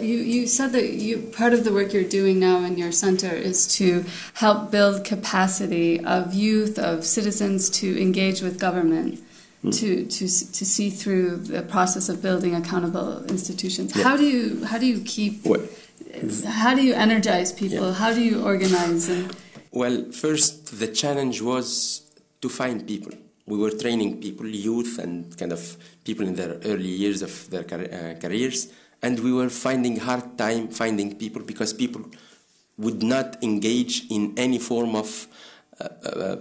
Speaker 2: you said that part of the work you're doing now in your center is to help build capacity of youth, of citizens to engage with government, to see through the process of building accountable institutions. Yeah. How do you keep... How do you energize people? Yeah. How do you organize them?
Speaker 4: Well, first, the challenge was to find people. We were training people, youth, and kind of people in their early years of their careers, and we were finding hard time finding people because people would not engage in any form of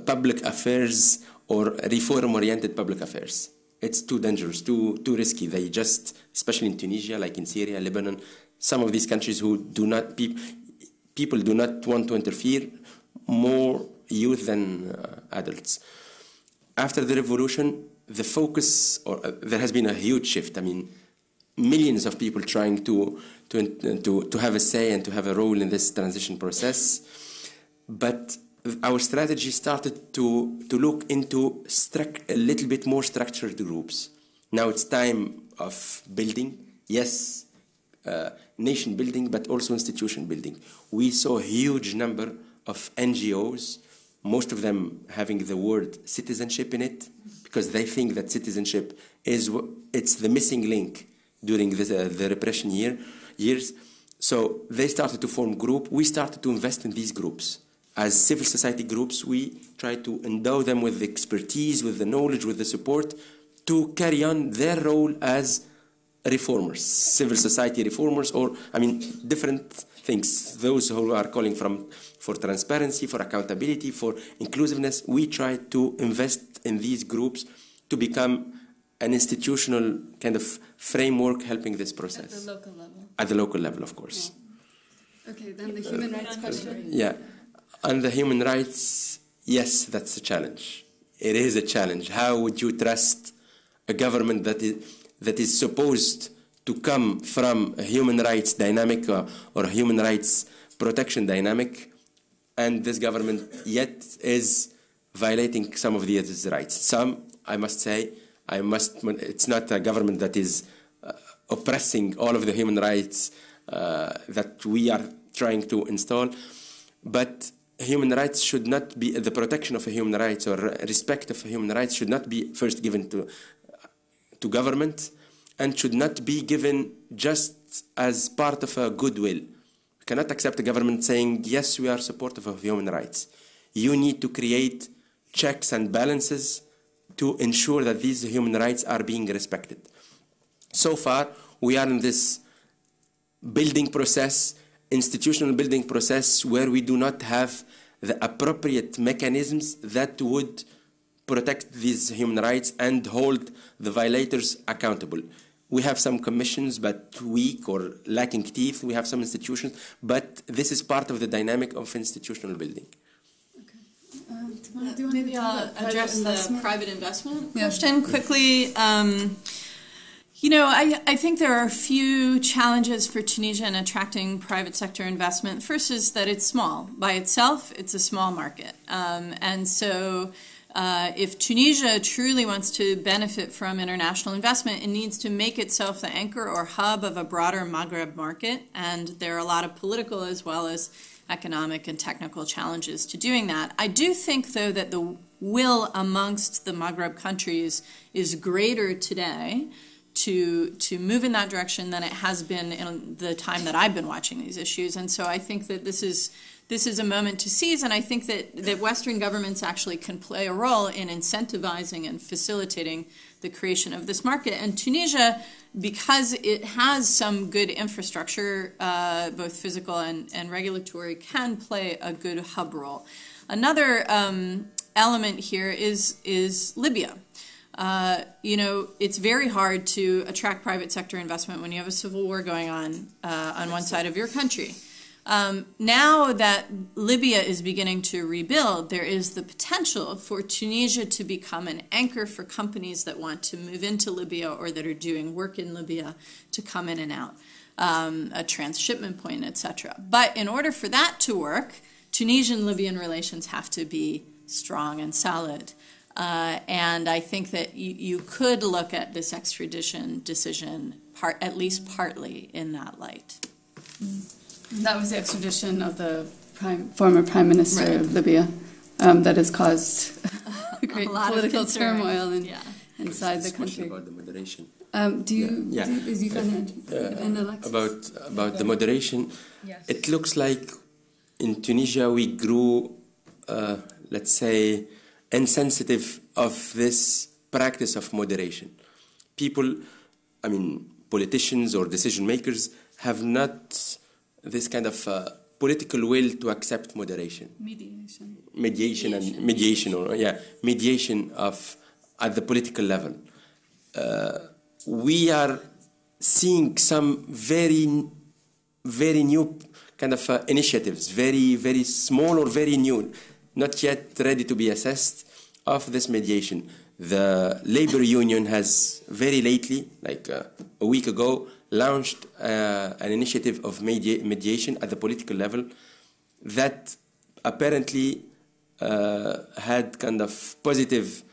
Speaker 4: public affairs or reform-oriented public affairs. It's too dangerous, too risky. They just, especially in Tunisia, like in Syria, Lebanon, some of these countries who do not, people do not want to interfere, more youth than adults. After the revolution, the focus, there has been a huge shift. I mean, millions of people trying to have a say and to have a role in this transition process. But our strategy started to look into a little bit more structured groups. Now it's time of building, yes, nation building, but also institution building. We saw a huge number of NGOs, most of them having the word citizenship in it, because they think that citizenship it's the missing link during the repression years. So they started to form groups. We started to invest in these groups. As civil society groups, we try to endow them with the expertise, with the knowledge, with the support to carry on their role as reformers, civil society reformers, or, different things. Those who are calling for transparency, for accountability, for inclusiveness, we try to invest in these groups to become an institutional kind of framework helping this process.
Speaker 2: At the local level.
Speaker 4: At the local level, of course.
Speaker 2: Yeah. Okay, then the human rights question.
Speaker 4: Yeah. On the human rights, yes, that's a challenge. It is a challenge. How would you trust a government that is supposed to come from a human rights dynamic or a human rights protection dynamic, and this government yet is violating some of these rights? Some, I must say, it's not a government that is oppressing all of the human rights that we are trying to install, but human rights should not be, the protection of human rights or respect of human rights should not be first given to government, and should not be given just as part of a goodwill. We cannot accept a government saying, yes, we are supportive of human rights. You need to create checks and balances to ensure that these human rights are being respected. So far, we are in this building process, institutional building process, where we do not have the appropriate mechanisms that would protect these human rights and hold the violators accountable. We have some commissions, but weak or lacking teeth. We have some institutions, but this is part of the dynamic of institutional building.
Speaker 2: Okay.
Speaker 5: Maybe I'll address the private investment question quickly. I think there are a few challenges for Tunisia in attracting private sector investment. First is that it's small. By itself, it's a small market. And so if Tunisia truly wants to benefit from international investment, it needs to make itself the anchor or hub of a broader Maghreb market. And there are a lot of political as well as economic and technical challenges to doing that. I do think, though, that the will amongst the Maghreb countries is greater today to move in that direction than it has been in the time that I've been watching these issues. And so I think that this is a moment to seize, and I think that Western governments actually can play a role in incentivizing and facilitating the creation of this market. And Tunisia, because it has some good infrastructure, both physical and regulatory, can play a good hub role. Another element here is Libya. It's very hard to attract private sector investment when you have a civil war going on one side of your country. Now that Libya is beginning to rebuild, there is the potential for Tunisia to become an anchor for companies that want to move into Libya or that are doing work in Libya to come in and out, a transshipment point, etc. But in order for that to work, Tunisian-Libyan relations have to be strong and solid. And I think that you could look at this extradition decision at least partly in that light.
Speaker 2: That was the extradition of the former Prime Minister of Libya that has caused great political turmoil inside the country.
Speaker 4: About the moderation.
Speaker 2: About
Speaker 4: the moderation, it looks like in Tunisia we grew, let's say, insensitive of this practice of moderation. People, politicians or decision makers have not this kind of political will to accept moderation. Mediation at the political level. We are seeing some very, very new kind of initiatives, very, very small or very new, not yet ready to be assessed, of this mediation. The labor union has very lately, like a week ago, launched an initiative of mediation at the political level that apparently had kind of positive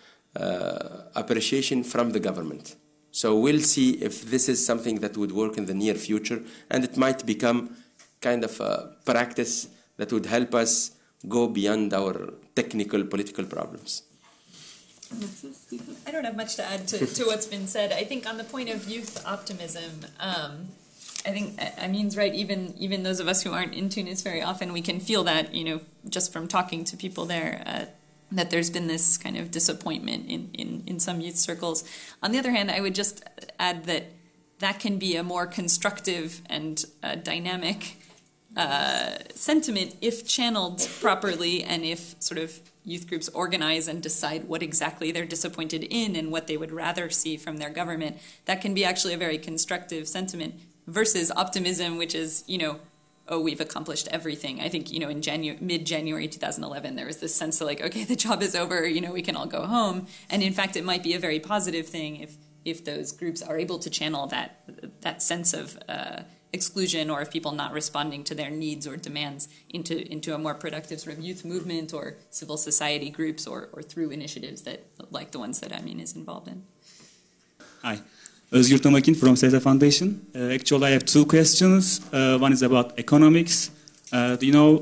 Speaker 4: appreciation from the government. So we'll see if this is something that would work in the near future, and it might become kind of a practice that would help us go beyond our technical political problems.
Speaker 3: I don't have much to add to what's been said. I think on the point of youth optimism, I think Amin's right. Even those of us who aren't in Tunis very often, we can feel that, just from talking to people there, that there's been this kind of disappointment in some youth circles. On the other hand, I would just add that can be a more constructive and dynamic sentiment if channeled properly, and if sort of youth groups organize and decide what exactly they're disappointed in and what they would rather see from their government. That can be actually a very constructive sentiment versus optimism, which is, oh, we've accomplished everything. I think, in mid-January 2011, there was this sense that, like, okay, the job is over, we can all go home. And in fact, it might be a very positive thing if those groups are able to channel that sense of exclusion, or if people not responding to their needs or demands into a more productive sort of youth movement or civil society groups, or through initiatives that, like the ones that Amin is involved in.
Speaker 10: Hi. Özgür Tomakin from SETA Foundation. Actually, I have two questions. One is about economics. Do you know,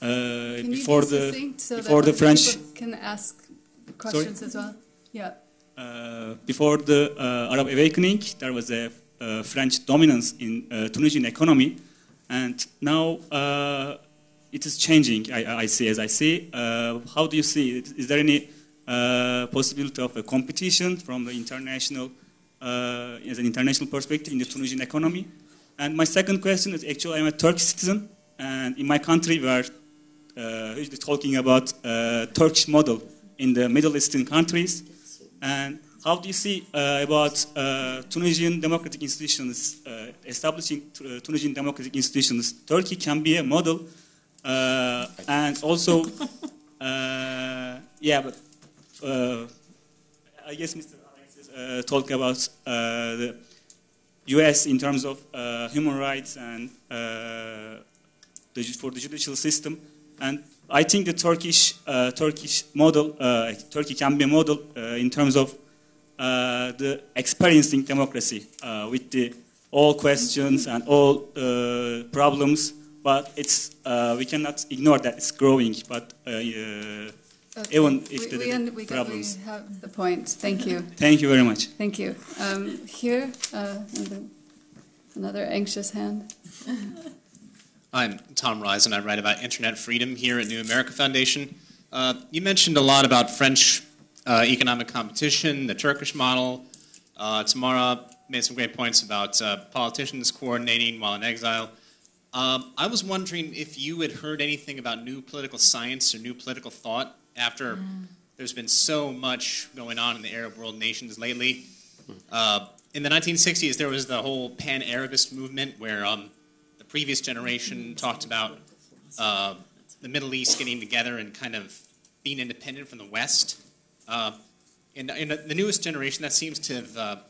Speaker 10: before the French
Speaker 2: can ask questions as well? Yeah.
Speaker 10: Before the Arab awakening, there was a French dominance in Tunisian economy, and now it is changing. I see. How do you see it? Is there any possibility of a competition from the international, as an international perspective in the Tunisian economy? And my second question is, actually, I'm a Turkish citizen, and in my country we are usually talking about Turkish model in the Middle Eastern countries. And how do you see about Tunisian democratic institutions, establishing Tunisian democratic institutions? Turkey can be a model, and also, but I guess Mr. Alex talked about the U.S. in terms of human rights and for the judicial system, and I think the Turkish model, Turkey can be a model in terms of the experiencing democracy with all questions and all problems, but it's we cannot ignore that it's growing. But even if the problems,
Speaker 2: we have the point. Thank you.
Speaker 10: Thank you very much.
Speaker 2: Thank you. Here, another anxious hand.
Speaker 11: I'm Tom Rise, and I write about internet freedom here at New America Foundation. You mentioned a lot about French economic competition, the Turkish model. Tamara made some great points about politicians coordinating while in exile. I was wondering if you had heard anything about new political science or new political thought after there's been so much going on in the Arab world nations lately. In the 1960s, there was the whole pan-Arabist movement where the previous generation talked about the Middle East getting together and kind of being independent from the West. In the newest generation, that seems to have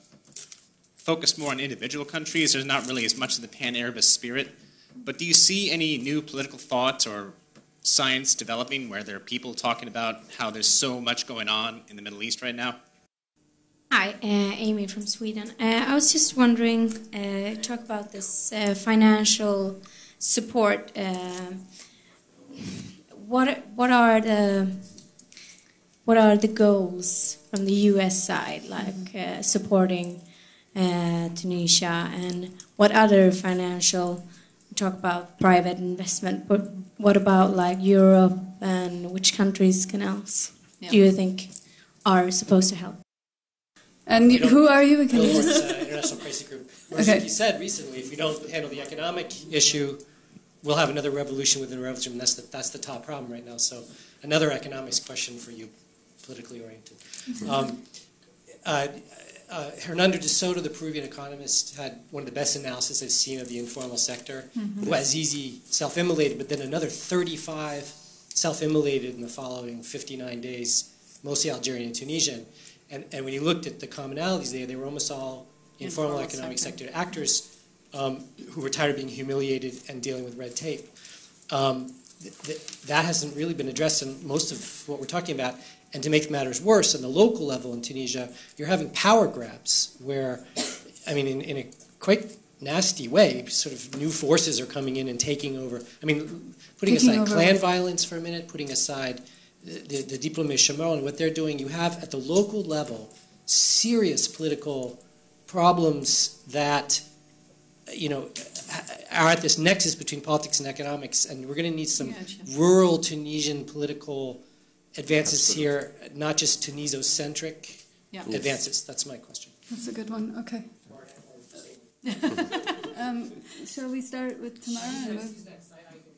Speaker 11: focused more on individual countries. There's not really as much of the pan-Arabist spirit. But do you see any new political thought or science developing where there are people talking about how there's so much going on in the Middle East right now?
Speaker 12: Hi, Amy from Sweden. I was just wondering, talk about this financial support. What are the goals from the U.S. side, like supporting Tunisia, and what other financial? Talk about private investment, but what about like Europe, and which countries can else do you think are supposed to help?
Speaker 2: And who are you? Can you just...
Speaker 13: International Crisis Group.
Speaker 2: Okay.
Speaker 13: You said recently, if we don't handle the economic issue, we'll have another revolution within a revolution, and that's the top problem right now. So another economics question for you, politically oriented. Hernando de Soto, the Peruvian economist, had one of the best analysis I've seen of the informal sector. Bouazizi self-immolated, but then another 35 self-immolated in the following 59 days. mostly Algerian and Tunisian. And when you looked at the commonalities there, they were almost all informal economic sector actors who were tired of being humiliated and dealing with red tape. That hasn't really been addressed in most of what we're talking about. And to make matters worse, on the local level in Tunisia, you're having power grabs where, I mean, in a quite nasty way, sort of new forces are coming in and taking over. I mean, putting aside clan violence for a minute, putting aside the diplômés chômeurs and what they're doing, you have at the local level serious political problems that, you know, are at this nexus between politics and economics, and we're going to need some rural Tunisian political advances here, not just Tuniso-centric advances. That's my question.
Speaker 2: That's a good one. Okay. Shall we start with Tamara?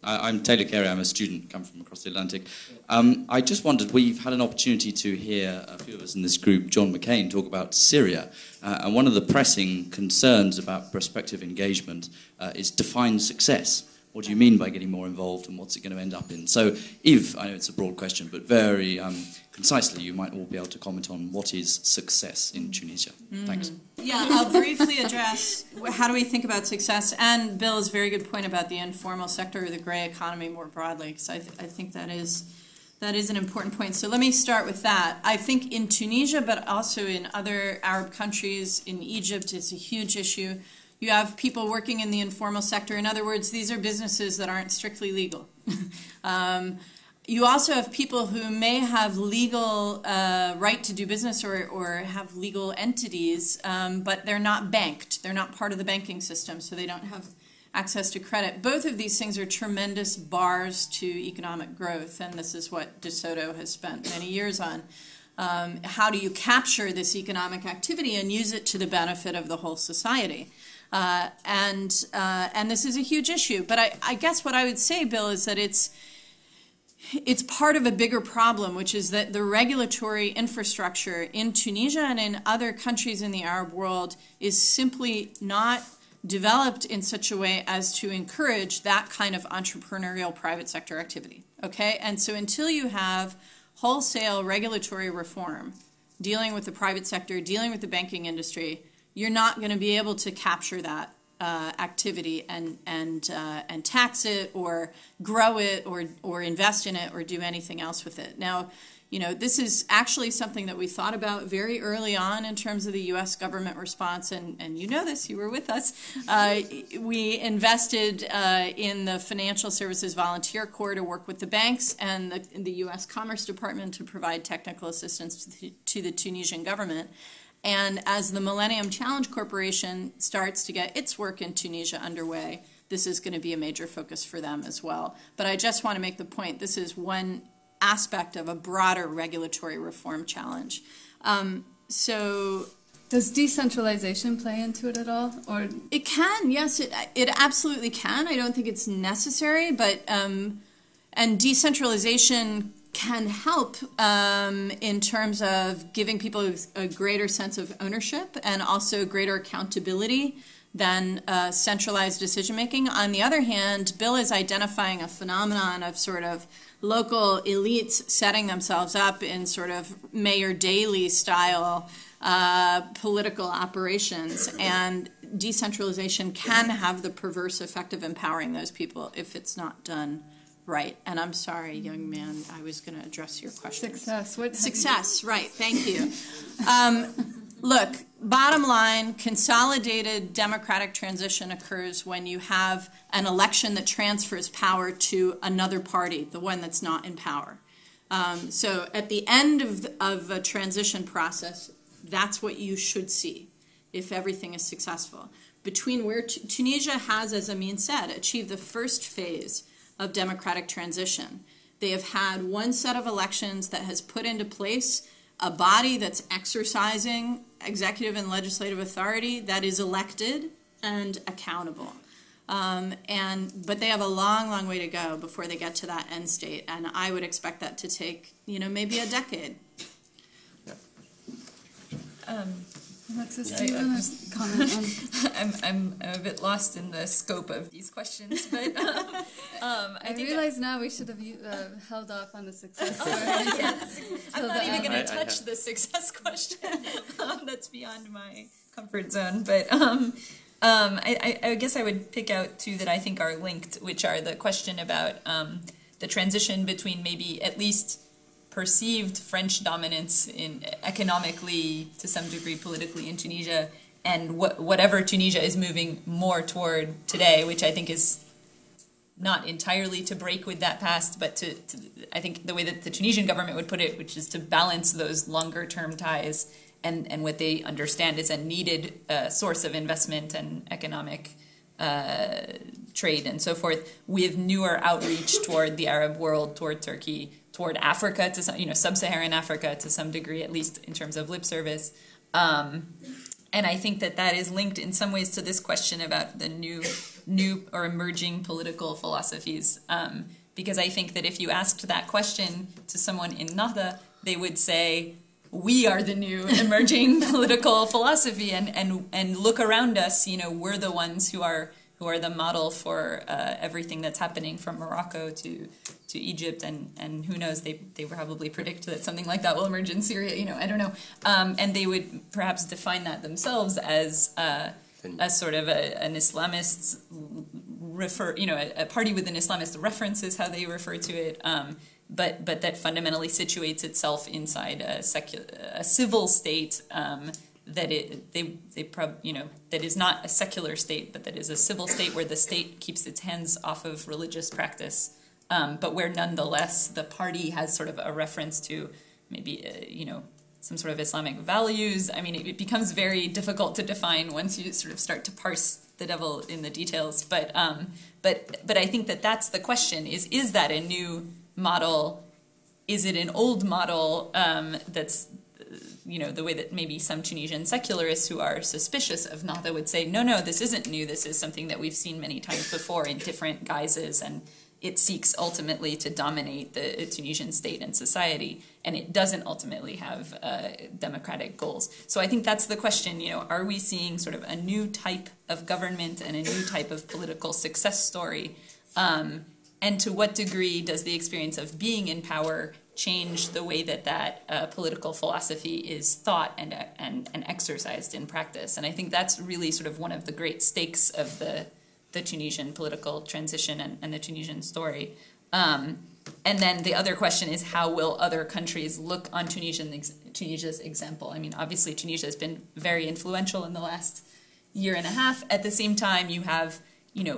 Speaker 14: I'm Taylor Carey. I'm a student, come from across the Atlantic. I just wondered, we've had an opportunity to hear a few of us in this group, John McCain, talk about Syria. And one of the pressing concerns about prospective engagement is define success. What do you mean by getting more involved, and what's it going to end up in? So, Yves, I know it's a broad question, but very concisely, you might all be able to comment on what is success in Tunisia. Thanks.
Speaker 5: Yeah, I'll briefly address how do we think about success, and Bill's very good point about the informal sector or the gray economy more broadly, because I think that is an important point. So let me start with that. I think in Tunisia, but also in other Arab countries, in Egypt, it's a huge issue. You have people working in the informal sector. In other words, these are businesses that aren't strictly legal. You also have people who may have legal right to do business or have legal entities, but they're not banked. They're not part of the banking system, so they don't have access to credit. Both of these things are tremendous bars to economic growth, and this is what De Soto has spent many years on. How do you capture this economic activity and use it to the benefit of the whole society? And this is a huge issue. But I guess what I would say, Bill, is that it's part of a bigger problem, which is that the regulatory infrastructure in Tunisia and in other countries in the Arab world is simply not developed in such a way as to encourage that kind of entrepreneurial private sector activity. Okay? And so until you have wholesale regulatory reform dealing with the private sector, dealing with the banking industry, you're not going to be able to capture that activity and tax it or grow it or invest in it or do anything else with it. Now, you know, this is actually something that we thought about very early on in terms of the U.S. government response, and you know this, you were with us. We invested in the Financial Services Volunteer Corps to work with the banks and the U.S. Commerce Department to provide technical assistance to the Tunisian government. And as the Millennium Challenge Corporation starts to get its work in Tunisia underway, this is going to be a major focus for them as well. But I just want to make the point, this is one aspect of a broader regulatory reform challenge. So
Speaker 2: does decentralization play into it at all? Or
Speaker 5: it can, yes, it absolutely can. I don't think it's necessary, but and decentralization can help in terms of giving people a greater sense of ownership and also greater accountability than centralized decision-making. On the other hand, Bill is identifying a phenomenon of sort of local elites setting themselves up in sort of Mayor Daley style political operations, and decentralization can have the perverse effect of empowering those people if it's not done right. And I'm sorry, young man, I was going to address your question. Success, right, thank you. Look, bottom line, consolidated democratic transition occurs when you have an election that transfers power to another party, the one that's not in power. So at the end of a transition process, that's what you should see if everything is successful. Between where Tunisia has, as Amin said, achieved the first phase of democratic transition. They have had one set of elections that has put into place a body that's exercising executive and legislative authority that is elected and accountable. But they have a long, long way to go before they get to that end state, and I would expect that to take, maybe a decade.
Speaker 2: Alexis, do you want to comment on?
Speaker 3: I'm a bit lost in the scope of these questions, but
Speaker 2: I realize now we should have held off on the success story.
Speaker 3: I'm not even going to touch the success question. That's beyond my comfort zone. But I guess I would pick out two that I think are linked, which are the question about the transition between maybe at least perceived French dominance in economically, to some degree politically, in Tunisia, and whatever Tunisia is moving more toward today, which I think is not entirely to break with that past, but to I think the way that the Tunisian government would put it, which is to balance those longer term ties and what they understand is a needed source of investment and economic trade and so forth, with newer outreach toward the Arab world, toward Turkey, toward Africa, to some, sub-Saharan Africa to some degree, at least in terms of lip service. And I think that is linked in some ways to this question about the new or emerging political philosophies. Because I think that if you asked that question to someone in Nahda, they would say, we are the new emerging political philosophy, and look around us, we're the ones who are the model for everything that's happening from Morocco to Egypt, and who knows, they probably predict that something like that will emerge in Syria, I don't know. And they would perhaps define that themselves as sort of an Islamist a party with an Islamist reference is how they refer to it, but that fundamentally situates itself inside a civil state that that is not a secular state, but that is a civil state where the state keeps its hands off of religious practice, but where nonetheless the party has sort of a reference to maybe some sort of Islamic values. I mean, it becomes very difficult to define once you sort of start to parse the devil in the details. But I think that's the question: is that a new model? Is it an old model that's the way that maybe some Tunisian secularists who are suspicious of Nahda would say, no, this isn't new. This is something that we've seen many times before in different guises, and it seeks ultimately to dominate the Tunisian state and society, and it doesn't ultimately have democratic goals. So I think that's the question, are we seeing sort of a new type of government and a new type of political success story? And to what degree does the experience of being in power change the way that political philosophy is thought and exercised in practice? And I think that's really sort of one of the great stakes of the Tunisian political transition and the Tunisian story. And then the other question is, how will other countries look on Tunisia's example? I mean, obviously Tunisia has been very influential in the last year and a half. At the same time, you have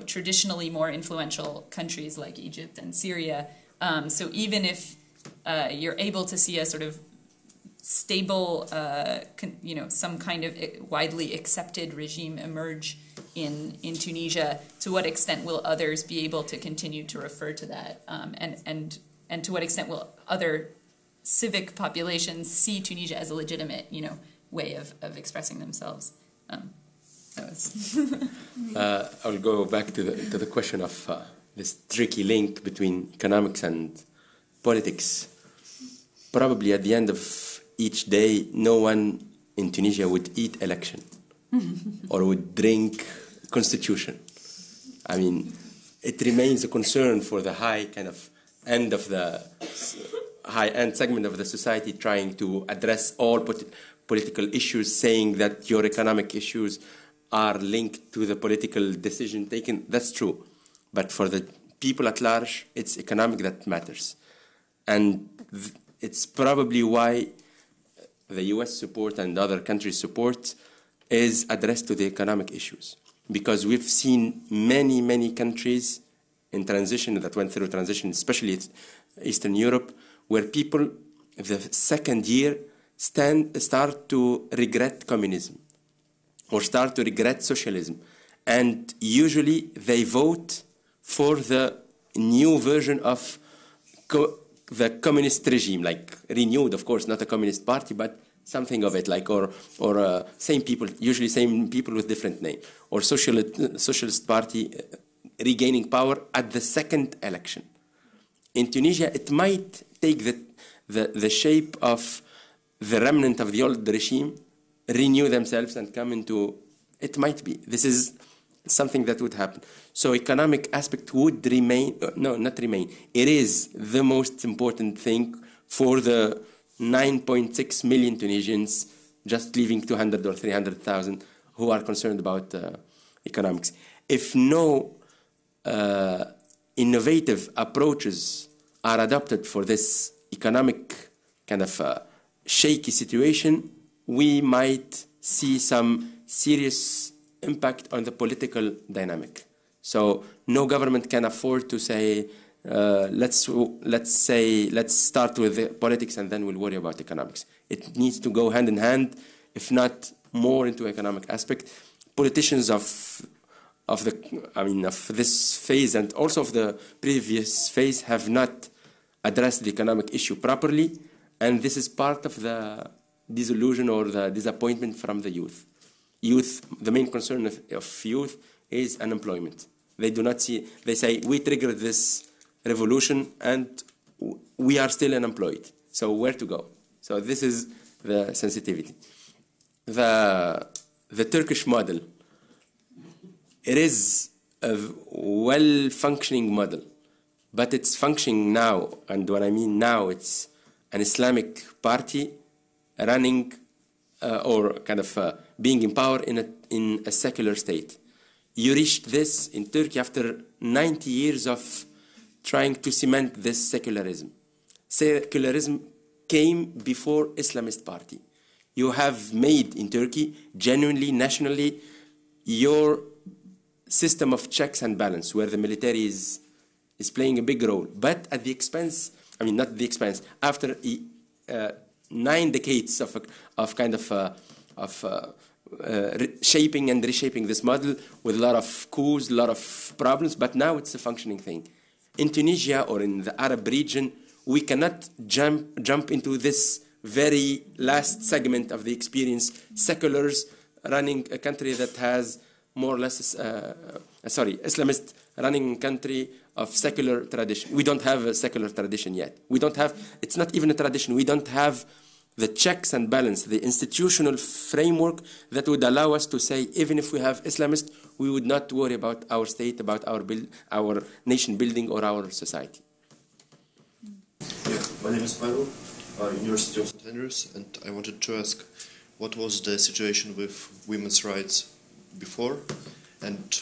Speaker 3: traditionally more influential countries like Egypt and Syria. So even if you're able to see a sort of stable, some kind of widely accepted regime emerge in Tunisia, to what extent will others be able to continue to refer to that? And to what extent will other civic populations see Tunisia as a legitimate, way of expressing themselves?
Speaker 4: I'll go back to the question of this tricky link between economics and politics. Probably at the end of each day, no one in Tunisia would eat election or would drink constitution. I mean, it remains a concern for the high-end segment of the society, trying to address all political issues, saying that your economic issues are linked to the political decision taken. That's true. But for the people at large, it's economic that matters. And it's probably why the US support and other countries' support is addressed to the economic issues. Because we've seen many countries in transition, that went through transition, especially Eastern Europe, where people, the second year, start to regret communism or start to regret socialism. And usually they vote for the new version of the communist regime, like renewed, of course, not a communist party, but something of it, like, or same people, usually same people with different name, or socialist party regaining power at the second election. In Tunisia, it might take the shape of the remnant of the old regime, renew themselves and come into, it might be. This is something that would happen. So economic aspect would remain, no, not remain. It is the most important thing for the 9.6 million Tunisians, just leaving 200 or 300,000 who are concerned about economics. If no innovative approaches are adopted for this economic kind of shaky situation, we might see some serious impact on the political dynamic. So no government can afford to say, let's start with the politics and then we'll worry about economics. It needs to go hand in hand, if not more into economic aspect. Politicians of this phase and also of the previous phase have not addressed the economic issue properly, and this is part of the disillusion or the disappointment from the youth. The main concern of youth is unemployment. They do not see, they say, we triggered this revolution and we are still unemployed. So where to go? So this is the sensitivity. The Turkish model, it is a well-functioning model, but it's functioning now, and what I mean now, it's an Islamic party running or kind of being in power in a secular state. You reached this in Turkey after 90 years of trying to cement this secularism. Secularism came before Islamist party. You have made in Turkey, genuinely, nationally, your system of checks and balance, where the military is playing a big role, but at the expense, I mean, not at the expense, after 9 decades of kind of shaping and reshaping this model with a lot of coups, a lot of problems, but now it's a functioning thing. In Tunisia or in the Arab region, we cannot jump into this very last segment of the experience, seculars running a country that has more or less, Islamist running a country of secular tradition. We don't have a secular tradition yet. We don't have, it's not even a tradition, we don't have the checks and balance, the institutional framework that would allow us to say, even if we have Islamists, we would not worry about our state, about our nation building or our society.
Speaker 15: Yeah, my name is Pavel, University of St. Andrews, and I wanted to ask, what was the situation with women's rights before, and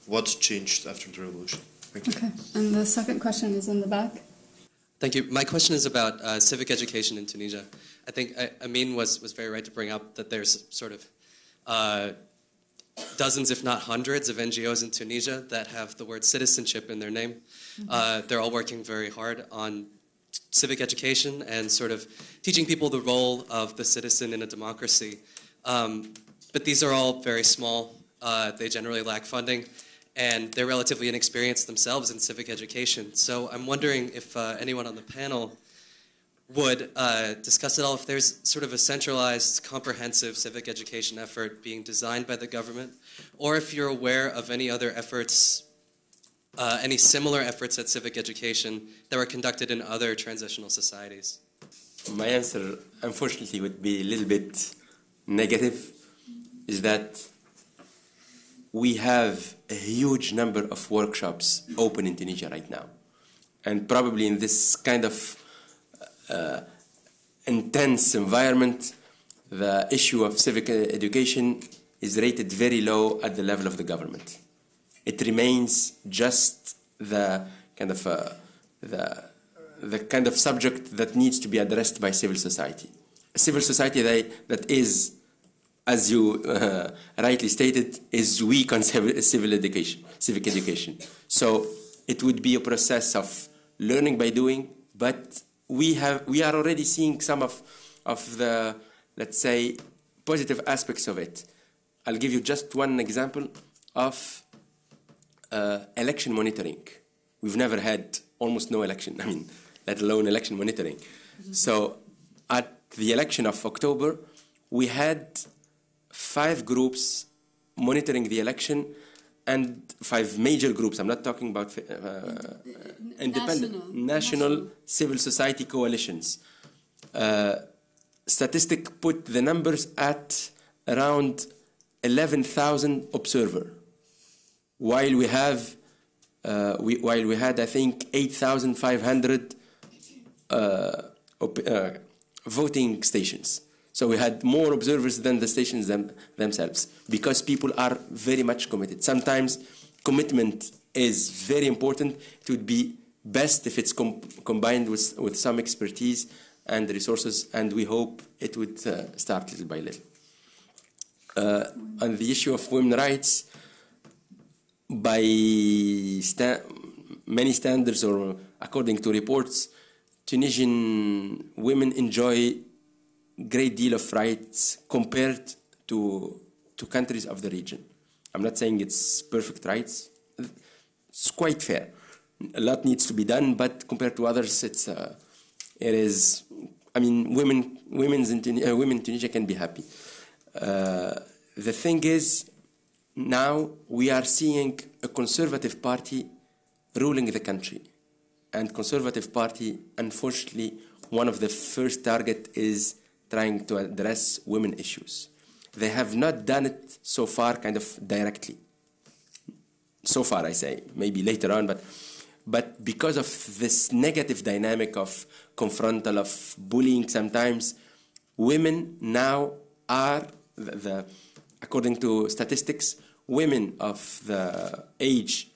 Speaker 15: what changed after the revolution? Thank you.
Speaker 2: Okay, and the second question is in the back.
Speaker 16: Thank you. My question is about civic education in Tunisia. I think Amin was very right to bring up that there's sort of dozens, if not hundreds, of NGOs in Tunisia that have the word citizenship in their name. Mm-hmm. They're all working very hard on civic education and sort of teaching people the role of the citizen in a democracy. But these are all very small. They generally lack funding, and they're relatively inexperienced themselves in civic education. So I'm wondering if anyone on the panel would discuss at all if there's sort of a centralized, comprehensive civic education effort being designed by the government, or if you're aware of any other efforts, any similar efforts at civic education that were conducted in other transitional societies.
Speaker 4: My answer, unfortunately, would be a little bit negative, is that we have a huge number of workshops open in Tunisia right now. And probably in this kind of intense environment, the issue of civic education is rated very low at the level of the government. It remains just the kind of subject that needs to be addressed by civil society. A civil society that is, as you rightly stated, is weak on civic education. So it would be a process of learning by doing, but we are already seeing some of the, let's say, positive aspects of it. I'll give you just one example of election monitoring. We've never had almost no election, let alone election monitoring. Mm-hmm. So at the election of October, we had 5 groups monitoring the election, and 5 major groups. I'm not talking about independent, national civil society coalitions. Statistic put the numbers at around 11,000 observers while we have while we had, I think, 8,500 voting stations. So we had more observers than the stations themselves, because people are very much committed. Sometimes commitment is very important. It would be best if it's combined with some expertise and resources, and we hope it would start little by little. On the issue of women's rights, by many standards, or according to reports, Tunisian women enjoy great deal of rights compared to countries of the region. I'm not saying it's perfect rights. It's quite fair. A lot needs to be done, but compared to others, it is. I mean, women in Tunisia can be happy. The thing is, now we are seeing a conservative party ruling the country. And Conservative Party, unfortunately, one of the first target is trying to address women issues. They have not done it so far kind of directly. So far, I say, maybe later on, but because of this negative dynamic of confrontal, of bullying sometimes, women now are, according to statistics, women of the age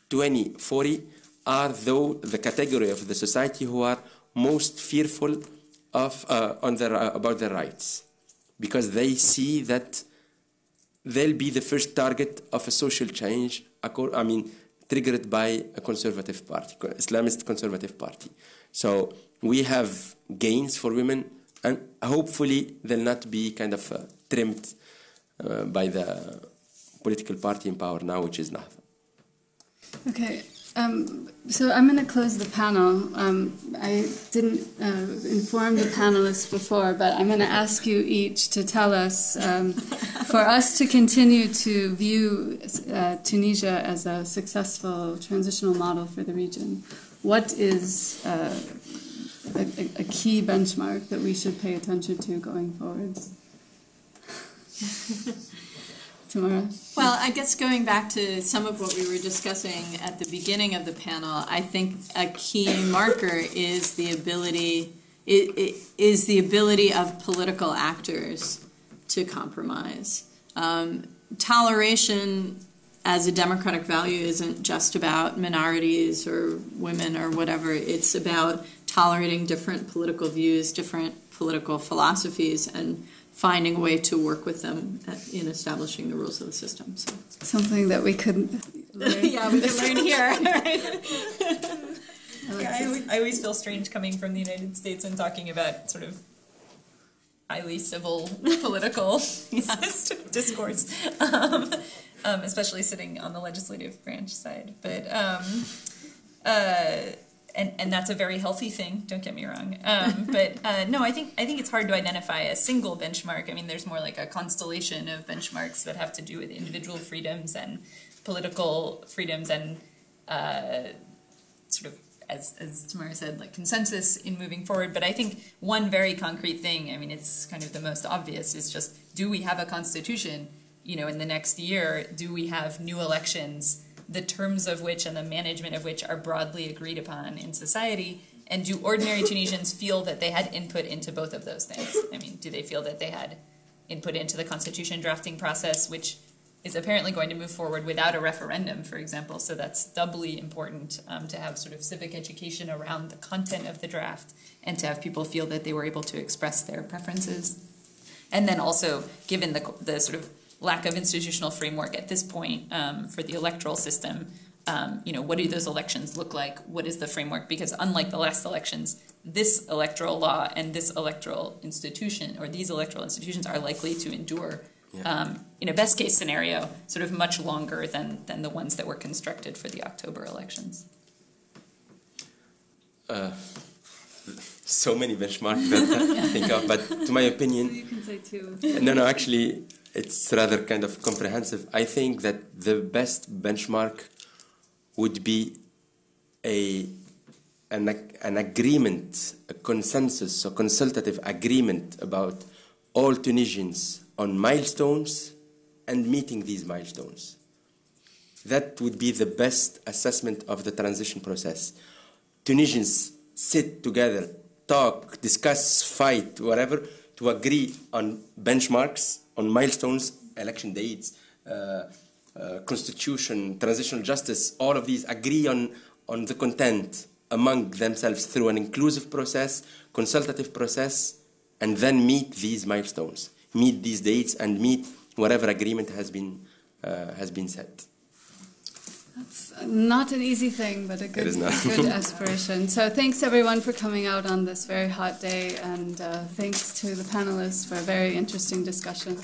Speaker 4: 20-40 are the category of the society who are most fearful of about their rights, because they see that they'll be the first target of a social change, triggered by a conservative party, Islamist conservative party. So we have gains for women, and hopefully they'll not be kind of trimmed by the political party in power now, which is Nahda.
Speaker 2: Okay. So I'm going to close the panel. I didn't inform the panelists before, but I'm going to ask you each to tell us, for us to continue to view Tunisia as a successful transitional model for the region, what is a key benchmark that we should pay attention to going forward? Tamara?
Speaker 5: Well, I guess going back to some of what we were discussing at the beginning of the panel, I think a key marker is the ability of political actors to compromise. Toleration as a democratic value isn't just about minorities or women or whatever. It's about tolerating different political views, different political philosophies, and finding a way to work with them in establishing the rules of the system. So
Speaker 2: something that we could learn.
Speaker 5: Yeah, we could learn here.
Speaker 3: I always feel strange coming from the United States and talking about sort of highly civil political discourse, especially sitting on the legislative branch side. But and that's a very healthy thing. Don't get me wrong. But no, I think it's hard to identify a single benchmark. I mean, there's more like a constellation of benchmarks that have to do with individual freedoms and political freedoms and sort of, as Tamara said, like consensus in moving forward. But I think one very concrete thing, I mean, it's kind of the most obvious, is just, do we have a constitution, in the next year? Do we have new elections, the terms of which and the management of which are broadly agreed upon in society? And do ordinary Tunisians feel that they had input into both of those things? I mean, do they feel that they had input into the constitution drafting process, which is apparently going to move forward without a referendum, for example? So that's doubly important, to have sort of civic education around the content of the draft and to have people feel that they were able to express their preferences. And then also, given the sort of lack of institutional framework at this point for the electoral system, what do those elections look like? What is the framework? Because unlike the last elections, this electoral law and this electoral institution, or these electoral institutions, are likely to endure, in a best case scenario, sort of much longer than the ones that were constructed for the October elections.
Speaker 4: So many benchmarks that I think of, but to my opinion,
Speaker 2: You can say two.
Speaker 4: No, actually, it's rather kind of comprehensive. I think that the best benchmark would be an agreement, a consensus, a consultative agreement about all Tunisians on milestones and meeting these milestones. that would be the best assessment of the transition process. Tunisians sit together, talk, discuss, fight, whatever, to agree on benchmarks, on milestones, election dates, constitution, transitional justice, all of these agree on the content among themselves through an inclusive process, consultative process, and then meet these milestones, meet these dates, and meet whatever agreement has been set.
Speaker 2: That's not an easy thing, but a good aspiration. So thanks everyone for coming out on this very hot day, and thanks to the panelists for a very interesting discussion.